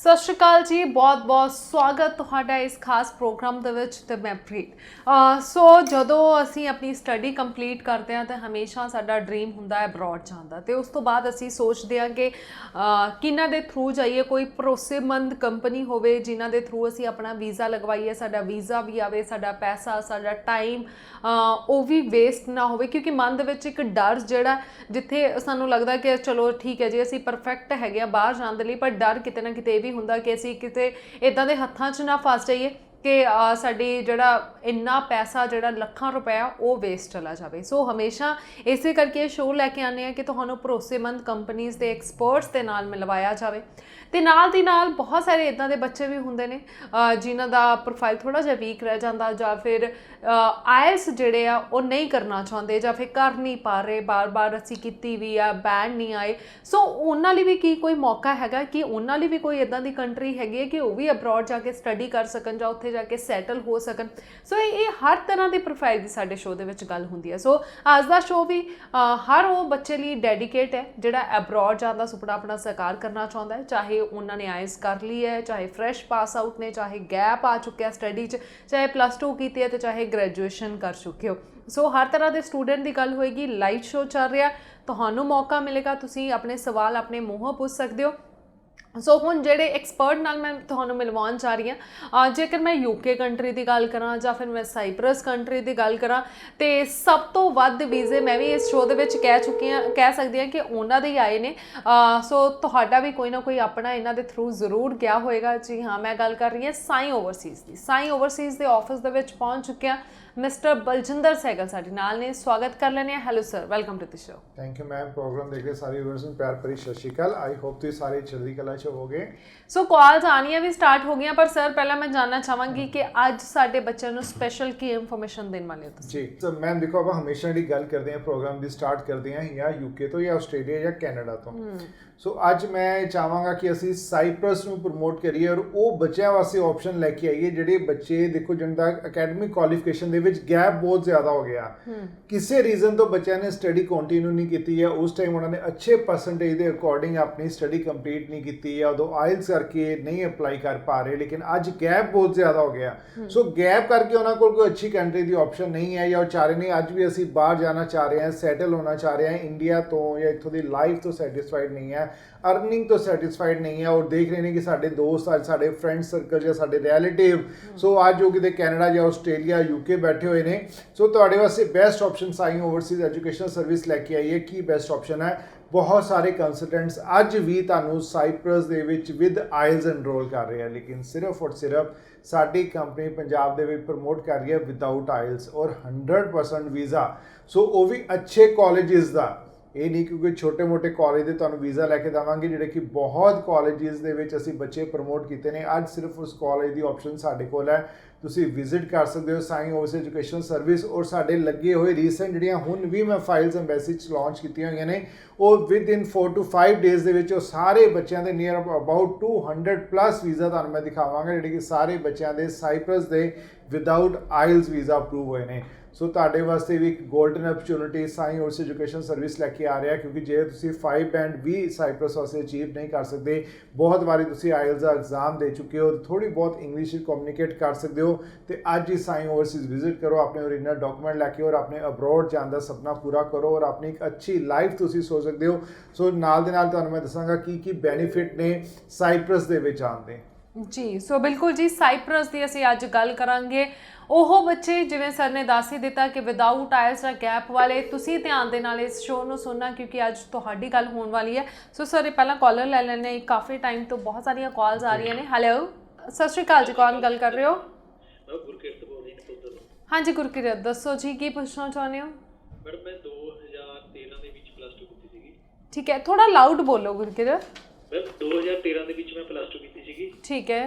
ਸਤਿ ਸ਼੍ਰੀ ਅਕਾਲ ਜੀ, ਬਹੁਤ-ਬਹੁਤ ਸਵਾਗਤ ਤੁਹਾਡਾ ਇਸ ਖਾਸ ਪ੍ਰੋਗਰਾਮ ਦੇ ਵਿੱਚ ਤੇ ਮੈਂ ਪ੍ਰੀਤ। ਸੋ ਜਦੋਂ ਅਸੀਂ ਆਪਣੀ ਸਟੱਡੀ ਕੰਪਲੀਟ ਕਰਦੇ ਹਾਂ ਤਾਂ ਹਮੇਸ਼ਾ ਸਾਡਾ ਡ੍ਰੀਮ ਹੁੰਦਾ ਹੈ ਅਬਰੋਡ ਜਾਣ ਦਾ, ਤੇ ਉਸ ਤੋਂ ਬਾਅਦ ਅਸੀਂ ਸੋਚਦੇ ਹਾਂ ਕਿ ਕਿਹਨਾਂ ਦੇ ਥਰੂ ਜਾਈਏ, ਕੋਈ ਭਰੋਸੇਮੰਦ ਕੰਪਨੀ ਹੋਵੇ ਜਿਨ੍ਹਾਂ ਦੇ ਥਰੂ ਅਸੀਂ ਆਪਣਾ ਵੀਜ਼ਾ ਲਗਵਾਈਏ, ਸਾਡਾ ਵੀਜ਼ਾ ਵੀ ਆਵੇ, ਸਾਡਾ ਪੈਸਾ, ਸਾਡਾ ਟਾਈਮ ਉਹ ਵੀ ਵੇਸਟ ਨਾ ਹੋਵੇ। ਕਿਉਂਕਿ ਮਨ ਦੇ ਵਿੱਚ ਇੱਕ ਡਰ ਜਿਹੜਾ, ਜਿੱਥੇ ਸਾਨੂੰ ਲੱਗਦਾ ਕਿ ਚਲੋ ਠੀਕ ਹੈ ਜੀ ਅਸੀਂ ਪਰਫੈਕਟ ਹੈਗੇ ਆ ਬਾਹਰ ਜਾਣ ਦੇ ਲਈ, ਪਰ ਡਰ ਕਿਤੇ ਨਾ ਕਿਤੇ ਵੀ ਹੁੰਦਾ ਕਿ ਅਸੀਂ ਕਿਤੇ ਇੱਦਾਂ ਦੇ ਹੱਥਾਂ 'ਚ ਨਾ ਫਸ ਜਾਈਏ ਕਿ ਸਾਡੀ ਜਿਹੜਾ ਇੰਨਾ ਪੈਸਾ ਜਿਹੜਾ ਲੱਖਾਂ ਰੁਪਇਆ ਉਹ ਵੇਸਟ ਚਲਾ ਜਾਵੇ। ਸੋ ਹਮੇਸ਼ਾ ਇਸੇ ਕਰਕੇ ਸ਼ੋਅ ਲੈ ਕੇ ਆਉਂਦੇ ਹਾਂ ਕਿ ਤੁਹਾਨੂੰ ਭਰੋਸੇਮੰਦ ਕੰਪਨੀਜ਼ ਦੇ ਐਕਸਪਰਟਸ ਦੇ ਨਾਲ ਮਿਲਵਾਇਆ ਜਾਵੇ। ਤੇ ਨਾਲ ਦੀ ਨਾਲ ਬਹੁਤ ਸਾਰੇ ਇੱਦਾਂ ਦੇ ਬੱਚੇ ਵੀ ਹੁੰਦੇ ਨੇ ਜਿਨ੍ਹਾਂ ਦਾ ਪ੍ਰੋਫਾਈਲ ਥੋੜ੍ਹਾ ਜਿਹਾ ਵੀਕ ਰਹਿ ਜਾਂਦਾ, ਜਾਂ ਫਿਰ ਆਇਲਸ ਜਿਹੜੇ ਆ ਉਹ ਨਹੀਂ ਕਰਨਾ ਚਾਹੁੰਦੇ, ਜਾਂ ਫਿਰ ਕਰ ਨਹੀਂ ਪਾ ਰਹੇ, ਬਾਰ-ਬਾਰ ਅਸੀਂ ਕੀਤੀ ਵੀ ਆ, ਬੈਂਡ ਨਹੀਂ ਆਏ। ਸੋ ਉਹਨਾਂ ਲਈ ਵੀ ਕੀ ਕੋਈ ਮੌਕਾ ਹੈਗਾ ਕਿ ਉਹਨਾਂ ਲਈ ਵੀ ਕੋਈ ਇੱਦਾਂ ਦੀ ਕੰਟਰੀ ਹੈਗੀ ਹੈ ਕਿ ਉਹ ਵੀ ਅਬਰੋਡ ਜਾ ਕੇ ਸਟੱਡੀ ਕਰ ਸਕਣ ਜਾਂ ਉੱਥੇ ਜਾ ਕੇ ਸੈਟਲ ਹੋ ਸਕਣ। ਸੋ ਇਹ ਹਰ ਤਰ੍ਹਾਂ ਦੇ ਪ੍ਰੋਫਾਈਲ ਦੀ ਸਾਡੇ ਸ਼ੋਅ ਦੇ ਵਿੱਚ ਗੱਲ ਹੁੰਦੀ ਹੈ। ਸੋ ਅੱਜ ਦਾ ਸ਼ੋਅ ਵੀ ਹਰ ਉਹ ਬੱਚੇ ਲਈ ਡੈਡੀਕੇਟ ਹੈ ਜਿਹੜਾ ਅਬਰੋਡ ਜਾਣ ਦਾ ਸੁਪਨਾ ਆਪਣਾ ਸਾਕਾਰ ਕਰਨਾ ਚਾਹੁੰਦਾ ਹੈ, ਚਾਹੇ ਉਹਨਾਂ ਨੇ ਆਇਲਸ ਕਰ ਲਈ ਹੈ, ਚਾਹੇ ਫਰੈਸ਼ ਪਾਸ ਆਊਟ ਨੇ, ਚਾਹੇ ਗੈਪ ਆ ਚੁੱਕਿਆ ਸਟੱਡੀ 'ਚ, ਚਾਹੇ +2 ਕੀਤੀ ਹੈ ਤੇ ਚਾਹੇ ਗ੍ਰੈਜੂਏਸ਼ਨ ਕਰ ਚੁੱਕੇ ਹੋ। ਸੋ ਹਰ ਤਰ੍ਹਾਂ ਦੇ ਸਟੂਡੈਂਟ ਦੀ ਗੱਲ ਹੋਏਗੀ। ਲਾਈਵ ਸ਼ੋਅ ਚੱਲ ਰਿਹਾ, ਤੁਹਾਨੂੰ ਮੌਕਾ ਮਿਲੇਗਾ, ਤੁਸੀਂ ਆਪਣੇ ਸਵਾਲ ਆਪਣੇ ਮੂੰਹੋਂ ਪੁੱਛ ਸਕਦੇ ਹੋ। ਸੋ ਹੁਣ ਜਿਹੜੇ ਐਕਸਪਰਟ ਨਾਲ ਮੈਂ ਤੁਹਾਨੂੰ ਮਿਲਵਾਉਣ ਜਾ ਰਹੀ ਹਾਂ, ਜੇਕਰ ਮੈਂ UK ਕੰਟਰੀ ਦੀ ਗੱਲ ਕਰਾਂ ਜਾਂ ਫਿਰ ਮੈਂ ਸਾਈਪਰਸ ਕੰਟਰੀ ਦੀ ਗੱਲ ਕਰਾਂ, ਤੇ ਸਭ ਤੋਂ ਵੱਧ ਵੀਜ਼ੇ ਮੈਂ ਵੀ ਇਸ ਸ਼ੋਅ ਦੇ ਵਿੱਚ ਕਹਿ ਸਕਦੀ ਹਾਂ ਕਿ ਉਹਨਾਂ ਦੇ ਹੀ ਆਏ ਨੇ। ਸੋ ਤੁਹਾਡਾ ਵੀ ਕੋਈ ਨਾ ਕੋਈ ਆਪਣਾ ਇਹਨਾਂ ਦੇ ਥਰੂ ਜ਼ਰੂਰ ਗਿਆ ਹੋਏਗਾ। ਜੀ ਹਾਂ, ਮੈਂ ਗੱਲ ਕਰ ਰਹੀ ਹਾਂ ਸਾਈ ਓਵਰਸੀਜ਼ ਦੀ। ਸਾਈ ਓਵਰਸੀਜ਼ ਦੇ ਆਫਿਸ ਦੇ ਵਿੱਚ ਪਹੁੰਚ ਚੁੱਕਿਆ ਮਿਸਟਰ ਬਲਜਿੰਦਰ ਸਹਿਗਲ ਸਾਡੇ ਨਾਲ ਨੇ। ਸਵਾਗਤ ਕਰ ਲੈਂਦੇ ਹਾਂ। Hello sir, welcome to the show. Thank you ma'am. Programme ਦੇਖ ਰਹੇ ਸਾਰੇ ਵਿਊਅਰਸ ਨੂੰ ਪਿਆਰ ਭਰੀ ਸਤਿ ਸ਼੍ਰੀ ਅਕਾਲ। ਆਈ ਹੋਪ ਤੁਸੀਂ ਸਾਰੇ ਚੜ੍ਹਦੀ ਕਲਾ 'ਚ ਹੋਵੋਗੇ। ਸੋ ਕਾਲਸ ਆਉਣੀਆਂ ਵੀ ਸਟਾਰਟ ਹੋ ਗਈਆਂ, ਪਰ ਸਰ ਪਹਿਲਾਂ ਮੈਂ ਜਾਣਨਾ ਚਾਹਾਂਗੀ ਕਿ ਅੱਜ ਸਾਡੇ ਬੱਚਿਆਂ ਨੂੰ ਸਪੈਸ਼ਲ ਕੀ ਇਨਫੋਰਮੇਸ਼ਨ ਦੇਣ ਵਾਲੇ ਹੋ ਤੁਸੀਂ? ਜੀ ਸੋ ਮੈਮ ਦੇਖੋ, ਆਪਾਂ ਹਮੇਸ਼ਾ ਜਿਹੜੀ ਗੱਲ ਕਰਦੇ ਹਾਂ ਪ੍ਰੋਗਰਾਮ ਦੀ ਸਟਾਰਟ ਕਰਦੇ ਹਾਂ ਜਾਂ UK ਤੋਂ ਜਾਂ ਆਸਟ੍ਰੇਲੀਆ ਜਾਂ ਕੈਨੇਡਾ ਤੋਂ। ਸੋ ਅੱਜ ਮੈਂ ਚਾਹਾਂਗਾ ਕਿ ਅਸੀਂ ਸਾਈਪਰਸ ਨੂੰ ਪ੍ਰਮੋਟ ਕਰੀਏ ਔਰ ਉਹ ਬੱਚਿਆਂ ਵਾਸਤੇ ਆਪਸ਼ਨ ਲੈ ਕੇ ਆਈਏ ਜਿਹੜੇ ਬੱਚੇ ਦੇਖੋ ਜਿਹਨਾਂ ਦਾ ਅਕੈਡਮਿਕ ਕੁਆਲੀਫਿਕੇਸ਼ਨ ਦੇ ਵਿੱਚ ਗੈਪ ਬਹੁਤ ਜ਼ਿਆਦਾ ਹੋ ਗਿਆ, ਕਿਸੇ ਰੀਜ਼ਨ ਤੋਂ ਬੱਚਿਆਂ ਨੇ ਸਟੱਡੀ ਕੰਟੀਨਿਊ ਨਹੀਂ ਕੀਤੀ ਹੈ, ਉਸ ਟਾਈਮ ਉਹਨਾਂ ਨੇ ਅੱਛੇ ਪਰਸੈਂਟੇਜ ਦੇ ਅਕੋਰਡਿੰਗ ਆਪਣੀ ਸਟੱਡੀ ਕੰਪਲੀਟ ਨਹੀਂ ਕੀਤੀ ਹੈ, ਉਦੋਂ ਆਇਲਸ ਕਰਕੇ ਨਹੀਂ ਅਪਲਾਈ ਕਰ ਪਾ ਰਹੇ, ਲੇਕਿਨ ਅੱਜ ਗੈਪ ਬਹੁਤ ਜ਼ਿਆਦਾ ਹੋ ਗਿਆ। ਸੋ ਗੈਪ ਕਰਕੇ ਉਹਨਾਂ ਕੋਲ ਕੋਈ ਅੱਛੀ ਕੰਟਰੀ ਦੀ ਆਪਸ਼ਨ ਨਹੀਂ ਹੈ, ਜਾਂ ਉਹ ਚਾਹ ਰਹੇ ਨੇ ਅੱਜ ਵੀ ਅਸੀਂ ਬਾਹਰ ਜਾਣਾ ਚਾਹ ਰਹੇ ਹਾਂ, ਸੈਟਲ ਹੋਣਾ ਚਾਹ ਰਹੇ ਹਾਂ ਇੰਡੀਆ ਤੋਂ, ਜਾਂ ਇੱਥੋਂ ਦੀ ਲਾਈਫ ਤੋਂ ਸੈਟਿਸਫਾਈਡ ਨਹੀਂ ਹੈ, ਅਰਨਿੰਗ ਤੋਂ ਸੈਟਿਸਫਾਈਡ ਨਹੀਂ ਹੈ, ਔਰ ਦੇਖ ਰਹੇ ਨੇ ਕਿ ਸਾਡੇ ਦੋਸਤ ਅੱਜ ਸਾਡੇ ਫਰੈਂਡ ਸਰਕਲ ਜਾਂ ਸਾਡੇ ਰਿਲੇਟਿਵ ਸੋ ਅੱਜ ਉਹ ਕਿਤੇ ਕੈਨੇਡਾ ਜਾਂ ਆਸਟ੍ਰੇਲੀਆ UK ਬੈਠੇ ਹੋਏ ਨੇ। ਸੋ ਤੁਹਾਡੇ ਵਾਸਤੇ ਬੈਸਟ ਆਪਸ਼ਨ ਸਾਈ ਓਵਰਸੀਜ਼ ਐਜੂਕੇਸ਼ਨ ਸਰਵਿਸ ਲੈ ਕੇ ਆਈ ਹੈ। ਕੀ ਬੈਸਟ ਆਪਸ਼ਨ ਹੈ? ਬਹੁਤ ਸਾਰੇ ਕੰਸਲਟੈਂਟਸ ਅੱਜ ਵੀ ਤੁਹਾਨੂੰ ਸਾਈਪਰਸ ਦੇ ਵਿੱਚ ਵਿਦ ਆਇਲਸ ਐਨਰੋਲ ਕਰ ਰਹੇ ਆ, ਲੇਕਿਨ ਸਿਰਫ ਔਰ ਸਿਰਫ ਸਾਡੀ ਕੰਪਨੀ ਪੰਜਾਬ ਦੇ ਵਿੱਚ ਪ੍ਰਮੋਟ ਕਰ ਰਹੀ ਹੈ ਵਿਦਆਊਟ ਆਇਲਸ ਔਰ 100% ਵੀਜ਼ਾ। ਸੋ ਉਹ ਵੀ ਅੱਛੇ ਕਾਲਜਿਸ ਦਾ, ਇਹ ਨਹੀਂ ਕਿਉਂਕਿ ਛੋਟੇ ਮੋਟੇ ਕਾਲਜ ਦੇ ਤੁਹਾਨੂੰ ਵੀਜ਼ਾ ਲੈ ਕੇ ਦੇਵਾਂਗੇ, ਜਿਹੜੇ ਕਿ ਬਹੁਤ ਕਾਲਜਿਸ ਦੇ ਵਿੱਚ ਅਸੀਂ ਬੱਚੇ ਪ੍ਰਮੋਟ ਕੀਤੇ ਨੇ। ਅੱਜ ਸਿਰਫ ਉਸ ਕਾਲਜ ਦੀ ਆਪਸ਼ਨ ਸਾਡੇ ਕੋਲ ਹੈ, ਤੁਸੀਂ ਵਿਜ਼ਿਟ ਕਰ ਸਕਦੇ ਹੋ ਸਾਈ ਓਵਰਸੀਜ਼ ਐਜੂਕੇਸ਼ਨ ਸਰਵਿਸ। ਔਰ ਸਾਡੇ ਲੱਗੇ ਹੋਏ ਰੀਸੈਂਟ ਜਿਹੜੀਆਂ ਹੁਣ ਵੀ ਮੈਂ ਫਾਈਲਸ ਐਮਬੈਸੀ 'ਚ ਲਾਂਚ ਕੀਤੀਆਂ ਹੋਈਆਂ ਨੇ, ਉਹ ਵਿਦਇਨ 4 to 5 ਡੇਜ਼ ਦੇ ਵਿੱਚ ਉਹ ਸਾਰੇ ਬੱਚਿਆਂ ਦੇ ਨੀਅਰ ਅਬਾਊਟ 200+ ਵੀਜ਼ਾ ਤੁਹਾਨੂੰ ਮੈਂ ਦਿਖਾਵਾਂਗਾ, ਜਿਹੜੇ ਕਿ ਸਾਰੇ ਬੱਚਿਆਂ ਦੇ ਸਾਈਪਰਸ ਦੇ ਵਿਦਆਊਟ ਆਇਲਸ ਵੀਜ਼ਾ ਅਪਰੂਵ ਹੋਏ ਨੇ। ਸੋ ਤੁਹਾਡੇ ਵਾਸਤੇ ਵੀ ਇੱਕ ਗੋਲਡਨ ਅਪਰਚੂਨਿਟੀ ਸਾਈ ਓਵਰਸੀਜ਼ ਐਜੂਕੇਸ਼ਨ ਸਰਵਿਸ ਲੈ ਕੇ ਆ ਰਿਹਾ, ਕਿਉਂਕਿ ਜੇ ਤੁਸੀਂ 5 ਬੈਂਡ ਵੀ ਸਾਈਪਰਸ ਵਾਸਤੇ ਅਚੀਵ ਨਹੀਂ ਕਰ ਸਕਦੇ, ਬਹੁਤ ਵਾਰੀ ਤੁਸੀਂ ਆਇਲਸ ਦਾ ਐਗਜ਼ਾਮ ਦੇ ਚੁੱਕੇ ਹੋ, ਥੋੜੀ ਬਹੁਤ ਇੰਗਲਿਸ਼ ਕਮਿਊਨੀਕੇਟ ਕਰ ਸਕਦੇ ਹੋ, ਤੇ ਅੱਜ ਹੀ ਸਾਈ ਓਵਰਸੀਜ਼ ਵਿਜ਼ਿਟ ਕਰੋ, ਆਪਣੇ ਓਰੀਜਨਲ ਡਾਕੂਮੈਂਟ ਲੈ ਕੇ ਔਰ ਆਪਣੇ ਅਬਰੋਡ ਜਾਣ ਦਾ ਸੁਪਨਾ ਪੂਰਾ ਕਰੋ ਔਰ ਆਪਣੀ ਇੱਕ ਅੱਛੀ ਲਾਈਫ ਤੁਸੀਂ ਸੋਚ ਸਕਦੇ ਹੋ। ਸੋ ਨਾਲ ਦੇ ਨਾਲ ਤੁਹਾਨੂੰ ਮੈਂ ਦੱਸਾਂਗਾ ਕੀ ਬੈਨੀਫਿਟ ਨੇ ਸਾਈਪਰਸ ਦੇ ਵਿੱਚ ਆਉਣ ਦੇ। ਜੀ ਸੋ ਬਿਲਕੁਲ ਜੀ, ਸਾਈਪਰਸ ਦੀ ਅਸੀਂ ਅੱਜ ਗੱਲ ਕਰਾਂਗੇ। ਉਹ ਬੱਚੇ ਜਿਵੇਂ ਸਰ ਨੇ ਦੱਸ ਹੀ ਦਿੱਤਾ ਕਿ ਵਿਦਆਊਟ ਆਇਲਸ ਜਾਂ ਗੈਪ ਵਾਲੇ, ਤੁਸੀਂ ਧਿਆਨ ਦੇ ਨਾਲ ਇਸ ਸ਼ੋਅ ਨੂੰ ਸੁਣਨਾ ਕਿਉਂਕਿ ਅੱਜ ਤੁਹਾਡੀ ਗੱਲ ਹੋਣ ਵਾਲੀ ਹੈ। ਸੋ ਸਰ ਪਹਿਲਾਂ ਕਾਲਰ ਲੈ ਲੈਣੇ, ਕਾਫੀ ਟਾਈਮ ਤੋਂ ਬਹੁਤ ਸਾਰੀਆਂ ਕਾਲਸ ਆ ਰਹੀਆਂ ਨੇ। ਹੈਲੋ, ਸਤਿ ਸ਼੍ਰੀ ਅਕਾਲ ਜੀ, ਕੌਣ ਗੱਲ ਕਰ ਰਹੇ ਹੋ? ਗੁਰਕਿਰਤ ਬੋਲ ਰਹੀ ਹਾਂ। ਹਾਂਜੀ ਗੁਰਕਿਰਤ, ਦੱਸੋ ਜੀ ਕੀ ਪੁੱਛਣਾ ਚਾਹੁੰਦੇ ਹੋ? ਮੈਡਮ ਮੈਂ 2013 ਦੇ ਵਿੱਚ +2 ਕੀਤੀ ਸੀਗੀ। ਠੀਕ ਹੈ, ਥੋੜਾ ਲਾਊਡ ਬੋਲੋ ਗੁਰਕਿਰਤ। ਮੈਮ 2013 ਦੇ ਵਿੱਚ ਮੈਂ +2 ਕੀਤੀ ਸੀਗੀ। ਠੀਕ ਹੈ।